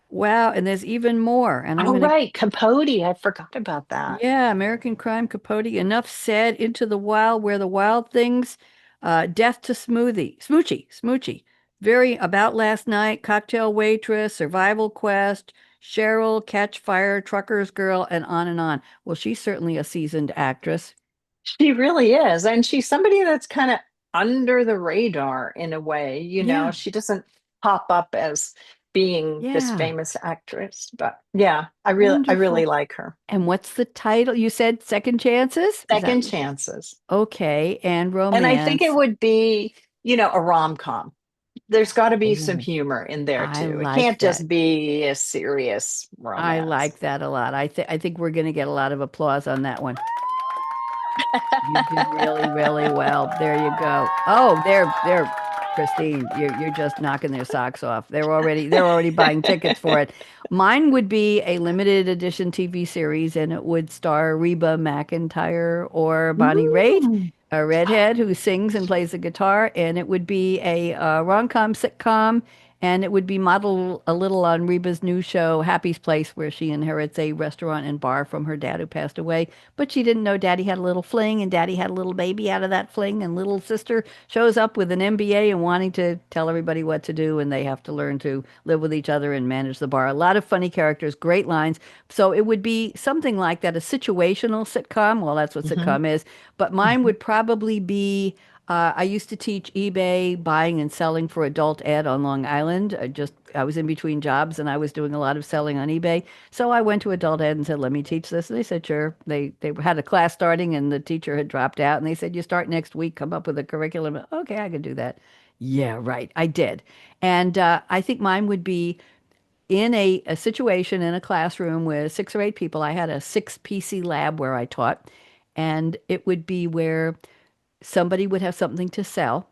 Wow. And there's even more. And I'm Oh, going to right. Capote. I forgot about that. Yeah, American Crime Capote. Enough said. Into the Wild, Where the Wild Things. Death to Smoochie. Very About Last Night, Cocktail Waitress, Survival Quest, Cheryl, Catch Fire, Trucker's Girl, and on and on. Well, she's certainly a seasoned actress. She really is. And she's somebody that's kind of under the radar in a way. Yeah, She doesn't pop up as being this yeah. famous actress. But yeah, I really Wonderful. like her. And what's the title? You said Second Chances? Is that Second Chances. okay? And And I think it romance. would be, a rom-com. There's got to be some Oh, humor in there I too. It like can't that. just be a serious I romance. like that a lot. I think we're going to get a lot of applause on that one. You did really, really well. There you go. Oh, there, Christine. You're just knocking their socks off. They're already buying tickets for it. Mine would be a limited edition TV series, and it would star Reba McEntire or Bonnie Raitt, Mm. a redhead who sings and plays the guitar, and it would be a rom-com sitcom. And it would be modeled a little on Reba's new show, Happy's Place, where she inherits a restaurant and bar from her dad who passed away. But she didn't know Daddy had a little fling, and Daddy had a little baby out of that fling, and little sister shows up with an MBA and wanting to tell everybody what to do, and they have to learn to live with each other and manage the bar. A lot of funny characters, great lines. So it would be something like that, a situational sitcom. Well, that's what Mhm. sitcom is. But mine Mhm. would probably be I used to teach eBay buying and selling for adult ed on Long Island. I was in between jobs and I was doing a lot of selling on eBay. So I went to adult ed and said, "Let me teach this." And they said, "Sure." They had a class starting and the teacher had dropped out and they said, "You start next week. Come up with a curriculum." Okay, I could do that. Yeah, right. I did. And I think mine would be in a situation in a classroom with 6 or 8 people. I had a 6 PC lab where I taught, and it would be where somebody would have something to sell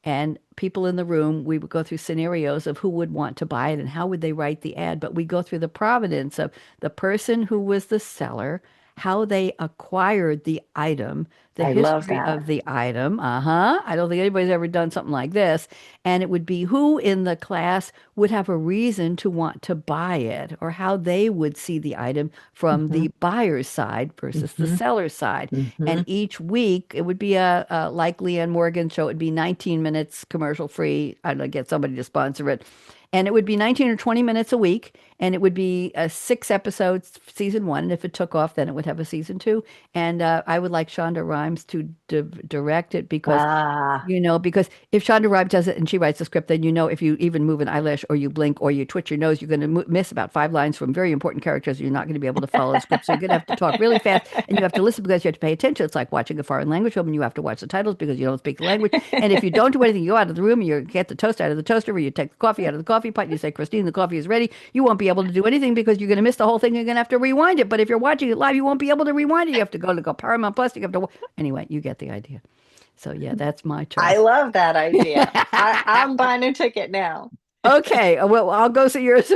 and people in the room, we would go through scenarios of who would want to buy it and how would they write the ad. But we go through the provenance of the person who was the seller, how they acquired the item, the I love history that. of the item. Uh-huh. I don't think anybody's ever done something like this. And it would be who in the class would have a reason to want to buy it or how they would see the item from Hmm. the buyer's side versus the Hmm. seller's side. And Hmm. each week, it would be like Leanne Morgan show. It would be 19 minutes commercial free. I'd get somebody to sponsor it. And it would be 19 or 20 minutes a week. And it would be 6 episodes, season one. And if it took off, then it would have a season two. And I would like Shonda Rhimes Rhimes to direct it because Ah, because if Shonda Rhimes does it and she writes the script, then if you even move an eyelash or you blink or you twitch your nose, you're going to miss about 5 lines from very important characters. You're not going to be able to follow the script. So you're going to have to talk really fast and you have to listen because you have to pay attention. It's like watching a foreign language film and you have to watch the titles because you don't speak the language. And if you don't do anything, you go out of the room, you get the toast out of the toaster, or you take the coffee out of the coffee pot, and you say, Christine, the coffee is ready. You won't be able to do anything because you're going to miss the whole thing. You're going to have to rewind it. But if you're watching it live, you won't be able to rewind it. You have to go Paramount Plus. You have to, anyway, you get the idea. So yeah, that's my turn. I love that idea. I'm buying a ticket now. Okay, well, I'll go see yours.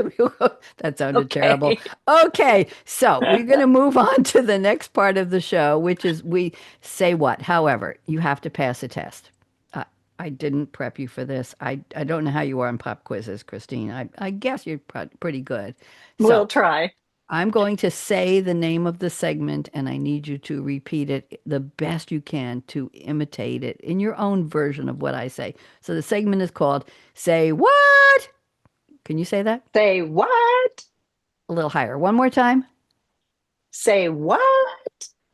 That sounded terrible. Okay. Okay, so we're going to move on to the next part of the show, which is we say what. However, you have to pass a test. I didn't prep you for this. I don't know how you are in pop quizzes, Christine. I guess you're pretty good. We'll So try. I'm going to say the name of the segment, and I need you to repeat it the best you can to imitate it in your own version of what I say. So the segment is called Say What? Can you say that? Say what? A little higher. One more time. Say what?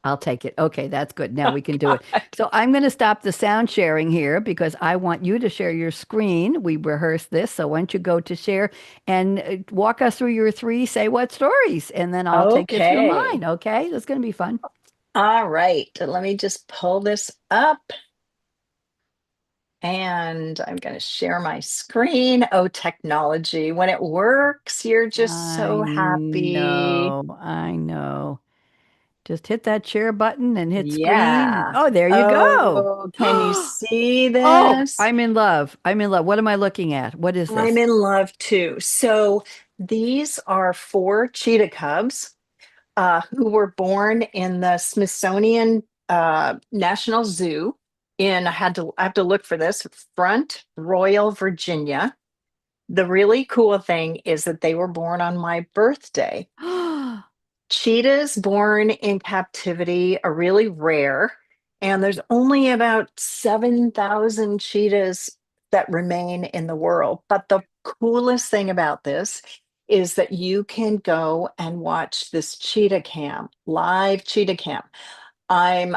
I'll take it. Okay, that's good. Now Oh, we can do God. it. So I'm going to stop the sound sharing here because I want you to share your screen. We rehearsed this. So why don't you go to share and walk us through your three say what stories, and then I'll take you through Okay. mine. Okay, that's going to be fun. All right. Let me just pull this up and I'm going to share my screen. Oh, technology. When it works, you're just I so happy. know. I know. Just hit that share button and hit screen. Yeah. Oh, there you go. Oh, can you see Oh, this? I'm in love. I'm in love. What am I looking at? What is I'm this? in love too. So these are four cheetah cubs who were born in the Smithsonian National Zoo I have to look for this, Front Royal, Virginia. The really cool thing is that they were born on my birthday. Cheetahs born in captivity are really rare, and there's only about 7,000 cheetahs that remain in the world. But the coolest thing about this is that you can go and watch this cheetah cam, live cheetah cam. I'm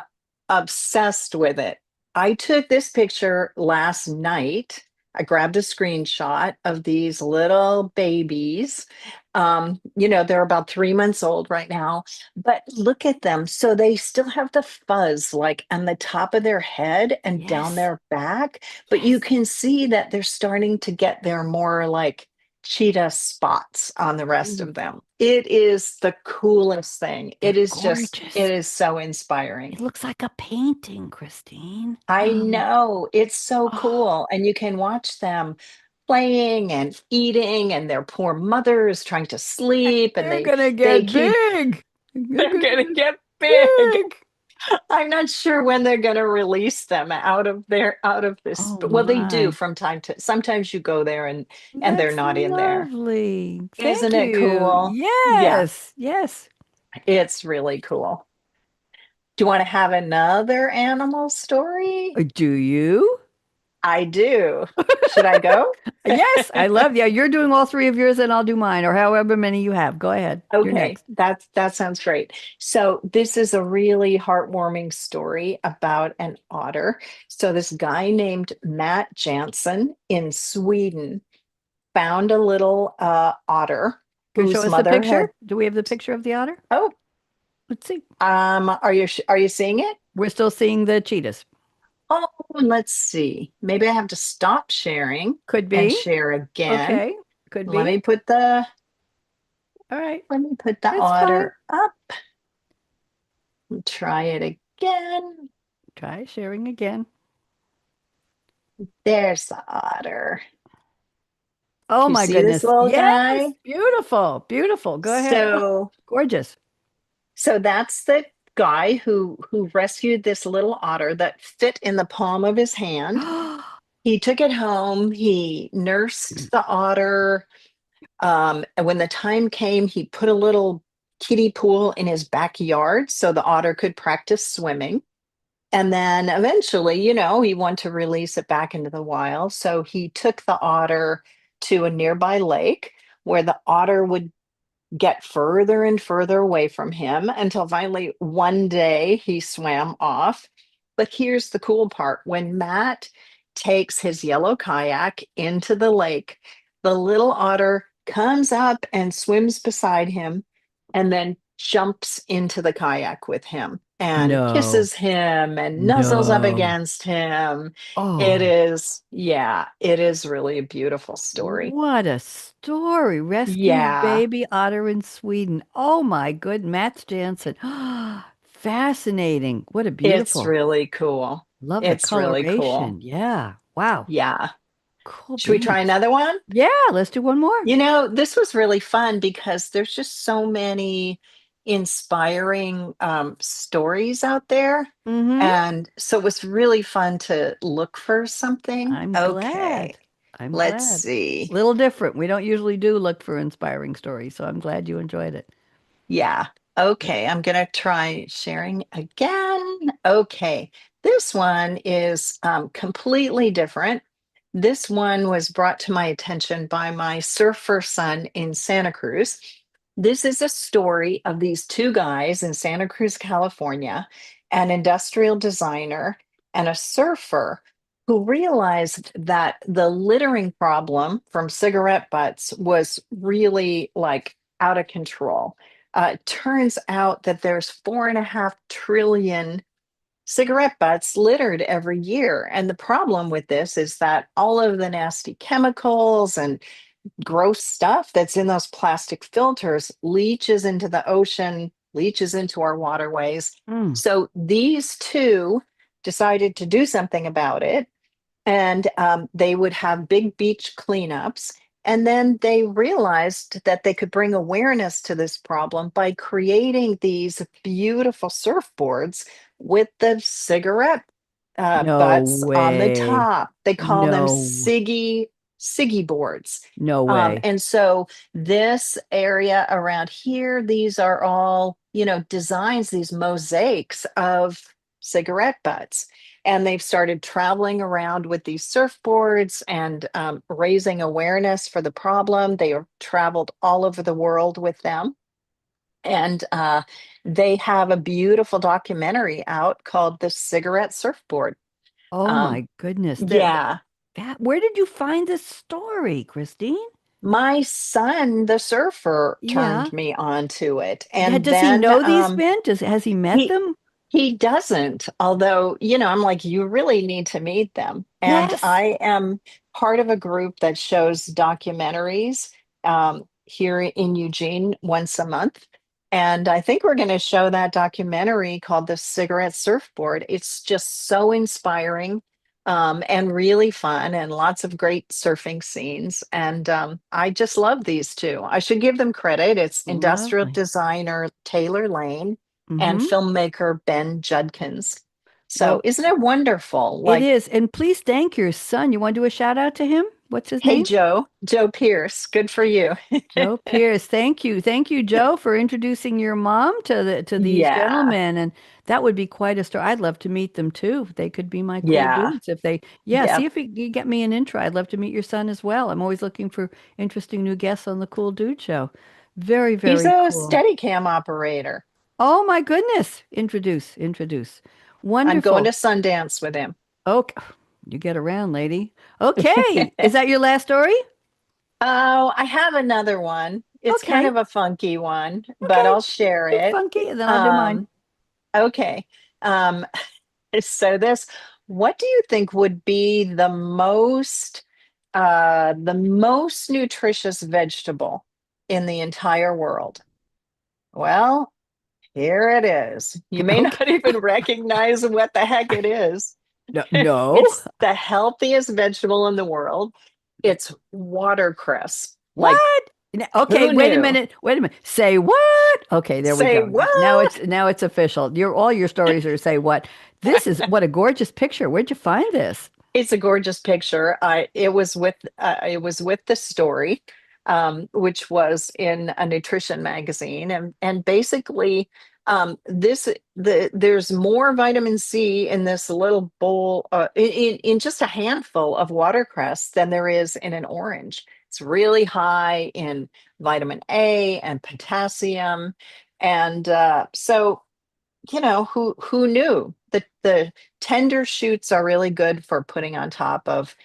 obsessed with it. I took this picture last night. I grabbed a screenshot of these little babies. They're about 3 months old right now, but look at them. So they still have the fuzz like on the top of their head and down Yes. their back, but you Yes. can see that they're starting to get their more like cheetah spots on the rest Mm, of them. It is the coolest thing. they're It gorgeous. is so It inspiring. looks like a painting, Christine. I know it's so Oh, cool. And you can watch them playing and eating, and their poor mother is trying to sleep, and they're they gonna they get keep big. They're they're gonna gonna get get big. big. I'm not sure when they're gonna release them out of this, Oh but well, they do my. from time to sometimes you go there and they're That's not in there. lovely. Isn't Thank it you. cool? Yeah, Yes. Yes. it's really cool. Do you want to have another animal story? Do you? I do. Should I go? Yes, I love. Yeah, you're doing all three of yours, and I'll do mine, or however many you have. Go ahead. You're Okay, next. that sounds great. So this is a really heartwarming story about an otter. So this guy named Matt Jansen in Sweden found a little otter Can you show whose us the mother picture? had. Do we have the picture of the otter? Oh, Let's see. are you seeing it? We're still seeing the cheetahs. Oh, let's see. Maybe I have to stop sharing Could and be. share again. Okay. Could Let be. me put the All right. let me put the That's fine. otter up and try it again. Try sharing again. There's the otter. Oh You my see this goodness. little Yes. guy? Beautiful. Beautiful. Go ahead. Oh, So gorgeous. so that's the guy who rescued this little otter that fit in the palm of his hand. He took it home, he nursed the otter. And when the time came, he put a little kiddie pool in his backyard so the otter could practice swimming. And then eventually, he wanted to release it back into the wild. So he took the otter to a nearby lake where the otter would get further and further away from him until finally one day he swam off. But here's the cool part. When Matt takes his yellow kayak into the lake, the little otter comes up and swims beside him and then jumps into the kayak with him and No, kisses him and nuzzles up no. against him. It Oh, is, yeah, it is really a beautiful story. what a story. Rescued Yeah, baby otter in Sweden. Oh my good, Mats Jansen. Fascinating. What a it's beautiful. really cool. Love the It's really cool. coloration. Yeah. Wow. Yeah. Cool Should we try beans. another one? Yeah, let's do one more. This was really fun because there's just so many inspiring stories out there. Mm-hmm. And so it was really fun to look for something. I'm Okay, glad. I'm let's glad. see. Little different. We don't usually do look for inspiring stories, so I'm glad you enjoyed it. Yeah. Yeah. Okay, I'm going to try sharing again. Okay, this one is completely different. This one was brought to my attention by my surfer son in Santa Cruz. This is a story of these two guys in Santa Cruz, California, an industrial designer and a surfer who realized that the littering problem from cigarette butts was really like out of control. It turns out that there's 4.5 trillion cigarette butts littered every year. And the problem with this is that all of the nasty chemicals and gross stuff that's in those plastic filters leaches into the ocean, leaches into our waterways. Mm. So these two decided to do something about it, and they would have big beach cleanups. And then they realized that they could bring awareness to this problem by creating these beautiful surfboards with the cigarette No butts on the way. top. They call them No, Siggy boards. no way. And so this area around here, these are all, designs, these mosaics of cigarette butts, and they've started traveling around with these surfboards and raising awareness for the problem. They have traveled all over the world with them. And they have a beautiful documentary out called The Cigarette Surfboard. Oh Um, my goodness. yeah, Where did you find this story, Christine? my son, the surfer, Yeah. turned me on to it. Yeah, And does he then know these men? Has he met he them? He doesn't, although, I'm like, you really need to meet them. And Yes. I am part of a group that shows documentaries here in Eugene once a month. And I think we're going to show that documentary called The Cigarette Surfboard. It's just so inspiring and really fun, and lots of great surfing scenes. And I just love these two. I should give them credit. It's industrial Lovely. designer Taylor Lane and Mm-hmm. filmmaker Ben Judkins. So Well, isn't it wonderful? it Like, is. And please thank your son. You want to do a shout out to him? What's his hey, name? Joe Pierce, good for you. Joe Pierce. Thank you. Thank you, Joe, for introducing your mom to these Yeah, gentlemen. And that would be quite a story. I'd love to meet them too. They could be my cool yeah, dudes if they, yeah, see yep. if you get me an intro. I'd love to meet your son as well. I'm always looking for interesting new guests on the Cool Dude Show. Very, He's very a cool. Steadicam operator. Oh my goodness. Introduce, introduce. I'm going to Wonderful. Sundance with him. Okay. You get around, lady. Okay. Is that your last story? Oh, I have another one. It's kind Okay. of a funky one, but Okay. I'll share Do it. funky, and then I'll do mine. Um, okay. Um, so what do you think would be the most nutritious vegetable in the entire world? Well, here it is. You may Okay. not even recognize what the heck it is. No, no. It's the healthiest vegetable in the world. It's watercress. Like, What? Okay, who wait a knew? minute. Wait a minute. Say what? Okay, there we Say go. Now what? it's official. All your stories are say what. This is what a gorgeous picture. Where'd you find this? It's a gorgeous picture. It was with the story, which was in a nutrition magazine, and basically, there's more vitamin C in this little bowl, in just a handful of watercress than there is in an orange. It's really high in vitamin A and potassium, and so who knew? The tender shoots are really good for putting on top of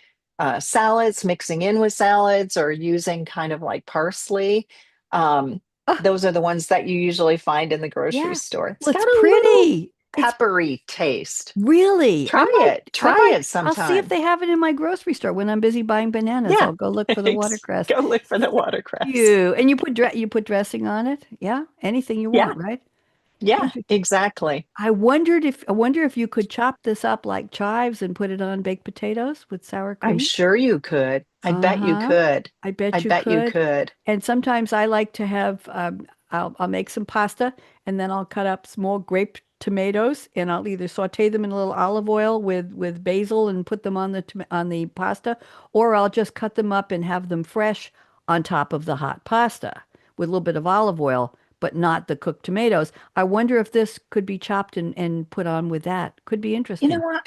salads, mixing in with salads, or using kind of like parsley. Um, Oh, those are the ones that you usually find in the grocery yeah. store. It's Well, it's got a little pretty. It's peppery taste. really. I Try might, it. I Try might, it I'll see if sometime. they have it in my grocery store when I'm busy buying bananas. Yeah. I'll go look for the watercress. Go look for the Thank watercress. you. And you put dressing on it? Yeah, anything you Yeah. want, right? Yeah, Interesting. exactly. I wonder if you could chop this up like chives and put it on baked potatoes with sour I'm cream. sure you could. I bet you Uh-huh. could. I I bet you bet you could. could. And sometimes I like to have I'll make some pasta and then I'll cut up small grape tomatoes and I'll either saute them in a little olive oil with basil and put them on on the pasta, or I'll just cut them up and have them fresh on top of the hot pasta with a little bit of olive oil, but not the cooked tomatoes. I wonder if this could be chopped and put on with that. Could be You know interesting. what?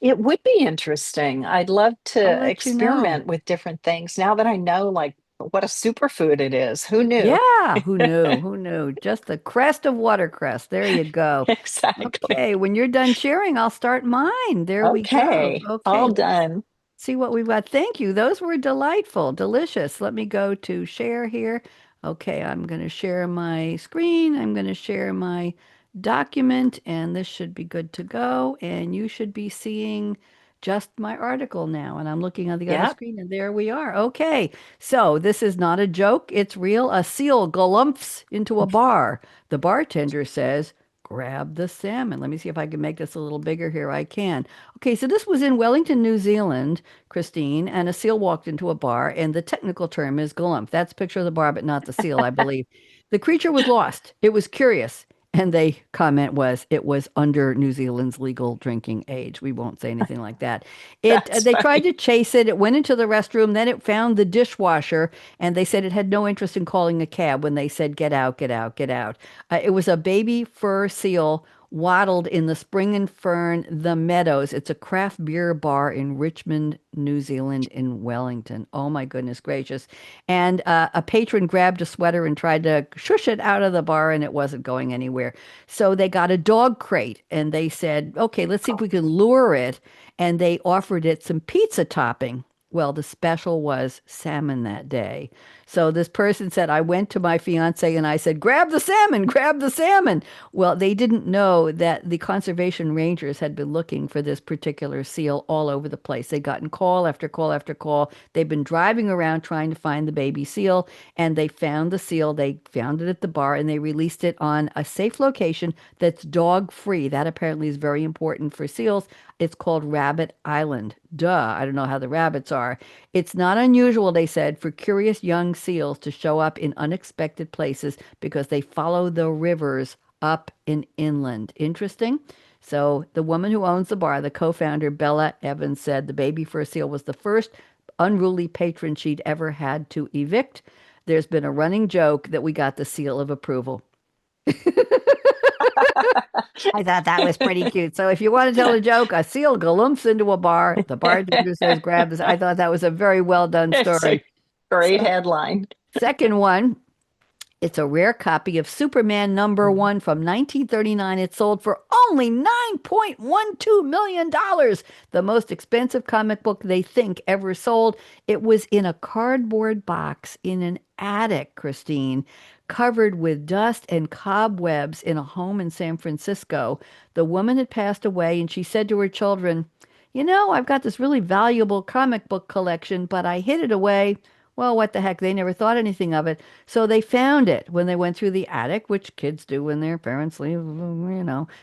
It would be interesting. I'd love I'll to let you know. experiment with different things now that I know like what a superfood it is. Who knew? Yeah, who knew? Who knew? Just the crest of watercress. There you go. Exactly. Okay, when you're done sharing, I'll start mine. There we go. Okay. Okay, All let's done. see what we've got. Thank you. Those were delightful, delicious. Let me go to share here. Okay, I'm going to share my screen. I'm going to share my document, and this should be good to go. And you should be seeing just my article now. And I'm looking on the other Yep. screen, and there we are. Okay, so this is not a joke. It's real. A seal galumps into a bar. The bartender says, grab the salmon. Let me see if I can make this a little bigger here. I can. Okay, so this was in Wellington, New Zealand, Christine, and a seal walked into a bar, and the technical term is galump. That's a picture of the bar, but not the seal, I believe. The creature was lost. It was curious. And they comment was it was under New Zealand's legal drinking age. We won't say anything like that. It That's they tried funny. to chase it. It went into the restroom. Then it found the dishwasher, and they said it had no interest in calling a cab when they said get out, get out, get out. It was a baby fur seal waddled in the Spring and Fern, the Meadows. It's a craft beer bar in Richmond, New Zealand, in Wellington. Oh my goodness gracious. And a patron grabbed a sweater and tried to shush it out of the bar, and it wasn't going anywhere. So they got a dog crate and they said, okay, let's see if we can lure it. And they offered it some pizza topping. Well, the special was salmon that day. So this person said, I went to my fiance and I said, grab the salmon, grab the salmon. Well, they didn't know that the conservation rangers had been looking for this particular seal all over the place. They'd gotten call after call after call. They've been driving around trying to find the baby seal, and they found the seal. They found it at the bar and they released it on a safe location that's dog free. That apparently is very important for seals. It's called Rabbit Island. Duh, I don't know how the rabbits are. It's not unusual, they said, for curious young seals to show up in unexpected places because they follow the rivers up and inland. Interesting. So the woman who owns the bar, the co-founder Bella Evans, said the baby fur seal was the first unruly patron she'd ever had to evict. There's been a running joke that we got the seal of approval. I thought that was pretty cute. So if you want to tell a joke, a seal galumps into a bar. The bartender says, grab this. I thought that was a very well done It's story. a great So, headline. second one, it's a rare copy of Superman #1 from 1939. It sold for only $9.12 million, dollars, the most expensive comic book they think ever sold. It was in a cardboard box in an attic, Christine, covered with dust and cobwebs in a home in San Francisco. The woman had passed away, and she said to her children, you know, I've got this really valuable comic book collection, but I hid it away. Well, what the heck? They never thought anything of it. So they found it when they went through the attic, which kids do when their parents leave,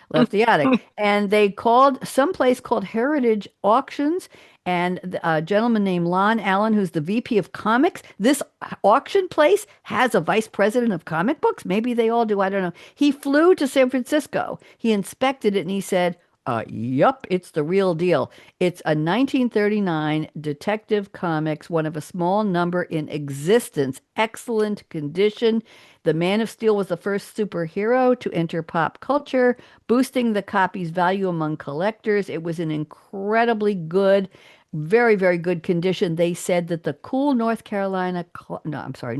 left the attic. And they called some place called Heritage Auctions. And a gentleman named Lon Allen, who's the VP of comics, this auction place has a vice president of comic books. Maybe they all do. I don't know. He flew to San Francisco. He inspected it and he said, yup, it's the real deal. It's a 1939 Detective Comics, one of a small number in existence. Excellent condition. The Man of Steel was the first superhero to enter pop culture, boosting the copy's value among collectors. It was an incredibly good Very, very good condition. They said that the cool North Carolina, no, I'm sorry,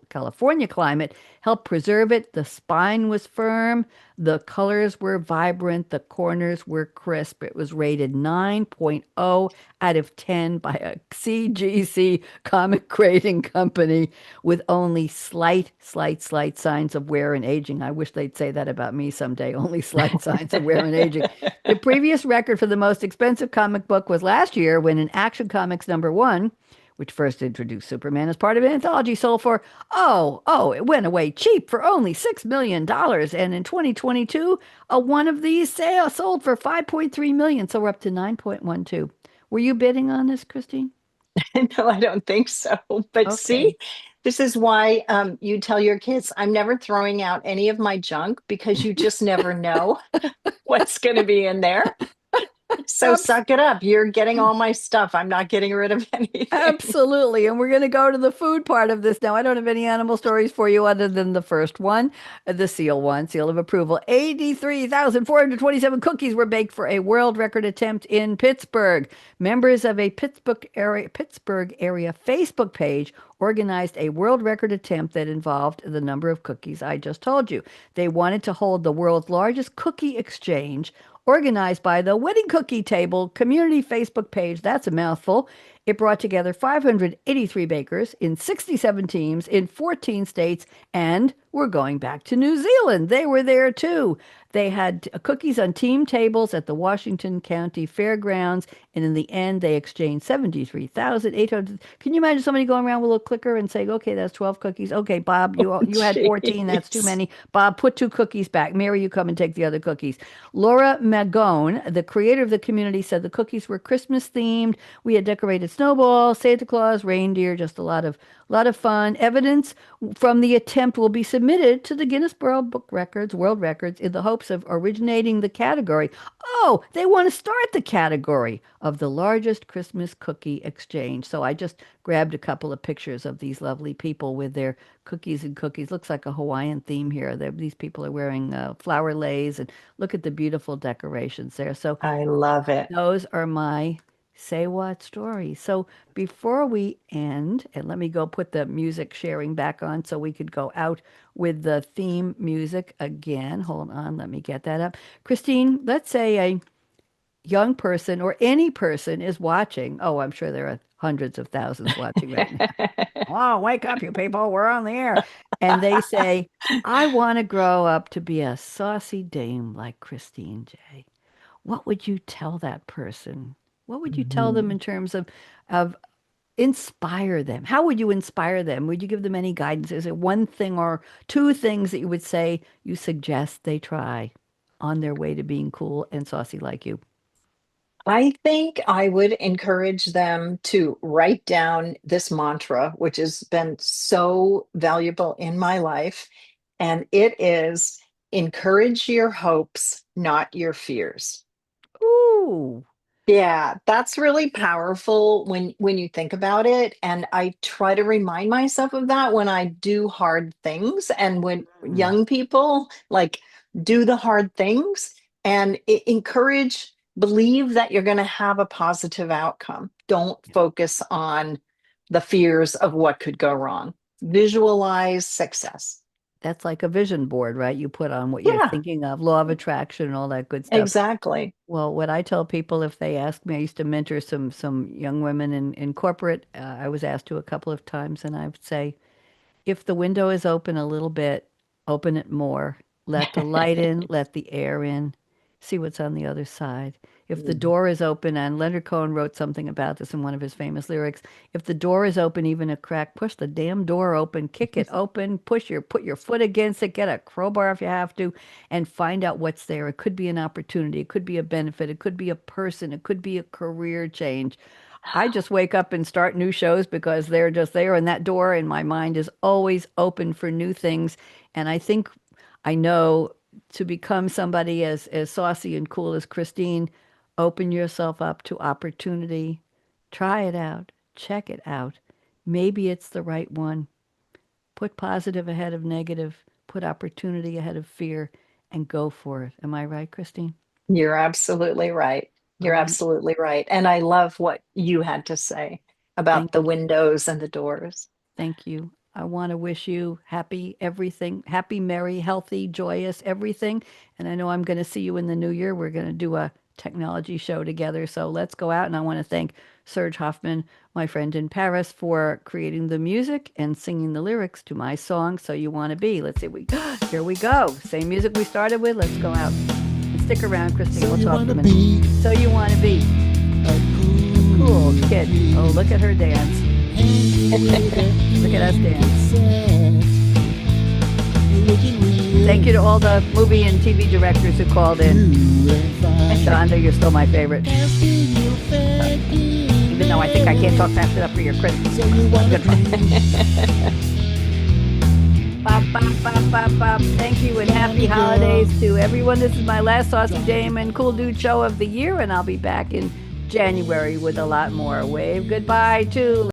California climate helped preserve it. The spine was firm, the colors were vibrant, the corners were crisp. It was rated 9.0 out of 10 by a CGC comic grading company with only slight signs of wear and aging. I wish they'd say that about me someday. Only slight signs of wear and aging. The previous record for the most expensive comic book was last year when in Action Comics #1, which first introduced Superman as part of an anthology, sold for, it went away cheap for only $6 million. And in 2022, one of these sales sold for 5.3 million, so we're up to 9.12. Were you bidding on this, Christine? No, I don't think so. But Okay. see, this is why you tell your kids, I'm never throwing out any of my junk because you just never know what's going to be in there. So Abs- suck it up. You're getting all my stuff. I'm not getting rid of anything. Absolutely. And we're going to go to the food part of this now. I don't have any animal stories for you other than the first one, the seal one, seal of approval. 83,427 cookies were baked for a world record attempt in Pittsburgh. Members of a Pittsburgh area Facebook page organized a world record attempt that involved the number of cookies I just told you. They wanted to hold the world's largest cookie exchange organized by the Wedding Cookie Table community Facebook page. That's a mouthful. It brought together 583 bakers in 67 teams in 14 states, and we're going back to New Zealand. They were there too. They had cookies on team tables at the Washington County Fairgrounds, and in the end, they exchanged 73,800. Can you imagine somebody going around with a little clicker and saying, "Okay, that's 12 cookies. Okay, Bob, you had 14. That's too Jeez. many. Bob, put two cookies back. Mary, you come and take the other cookies." Laura Magone, the creator of the community, said the cookies were Christmas themed. We had decorated snowballs, Santa Claus, reindeer, just a lot of fun. Evidence from the attempt will be submitted to the Guinness World Records, in the hopes of originating the category. Oh, they want to start the category of the largest Christmas cookie exchange. So I just grabbed a couple of pictures of these lovely people with their cookies and cookies. Looks like a Hawaiian theme here. These people are wearing flower leis, and look at the beautiful decorations there. So I love it. those are my say what stories. So before we end, and let me go put the music sharing back on so we could go out with the theme music again. Hold on, let me get that up. Christine, let's say a young person or any person is watching. Oh, I'm sure there are hundreds of thousands watching right now. Oh, wake up, you people. We're on the air. And they say, I want to grow up to be a saucy dame like Kristine J. What would you tell that person? What would you tell them Mhm. in terms of inspire them? How would you inspire them? Would you give them any guidance? Is it one thing or two things that you would say you suggest they try on their way to being cool and saucy like you? I think I would encourage them to write down this mantra, which has been so valuable in my life. And it is encourage your hopes, not your fears. Ooh, Yeah, that's really powerful when you think about it. And I try to remind myself of that when I do hard things and when mm, young people like do the hard things and encourage, believe that you're going to have a positive outcome. Don't yeah. focus on the fears of what could go wrong. Visualize success. That's like a vision board, right? You put on what you're Yeah, thinking of, law of attraction, and all that good stuff. exactly. Well, what I tell people if they ask me, I used to mentor some young women in corporate. I was asked to a couple of times, and I would say, if the window is open a little bit, open it more. Let the light in, let the air in. See what's on the other side. If the Mhm. door is open, and Leonard Cohen wrote something about this in one of his famous lyrics, if the door is open, even a crack, push the damn door open, kick it open, put your foot against it, get a crowbar if you have to, and find out what's there. It could be an opportunity, it could be a benefit, it could be a person, it could be a career change. I just wake up and start new shows because they're just there, and that door in my mind is always open for new things. And I think I know to become somebody as saucy and cool as Christine, open yourself up to opportunity. Try it out. Check it out. Maybe it's the right one. Put positive ahead of negative. Put opportunity ahead of fear and go for it. Am I right, Christine? You're absolutely right. You're absolutely right. And I love what you had to say about Thank the windows and the doors. Thank you. I want to wish you happy everything, happy, merry, healthy, joyous, everything. And I know I'm going to see you in the new year. We're going to do a technology show together. So let's go out. And I want to thank Serge Hoffman, my friend in Paris, for creating the music and singing the lyrics to my song, So You Want to Be. Let's see, here we go. Same music we started with. Let's go out and stick around, Christine. So We'll you talk in wanna a minute. be So you want to be a cool kid. Oh, look at her dance. Look at us dance. Thank you to all the movie and TV directors who called in. Shonda, you're still my favorite. Even though I think I can't talk fast enough for your critics. I'm gonna try. Bop, bop, bop, bop, bop. Thank you and happy holidays to everyone. This is my last Saucy Dame and Cool Dude show of the year, and I'll be back in January with a lot more. Wave goodbye to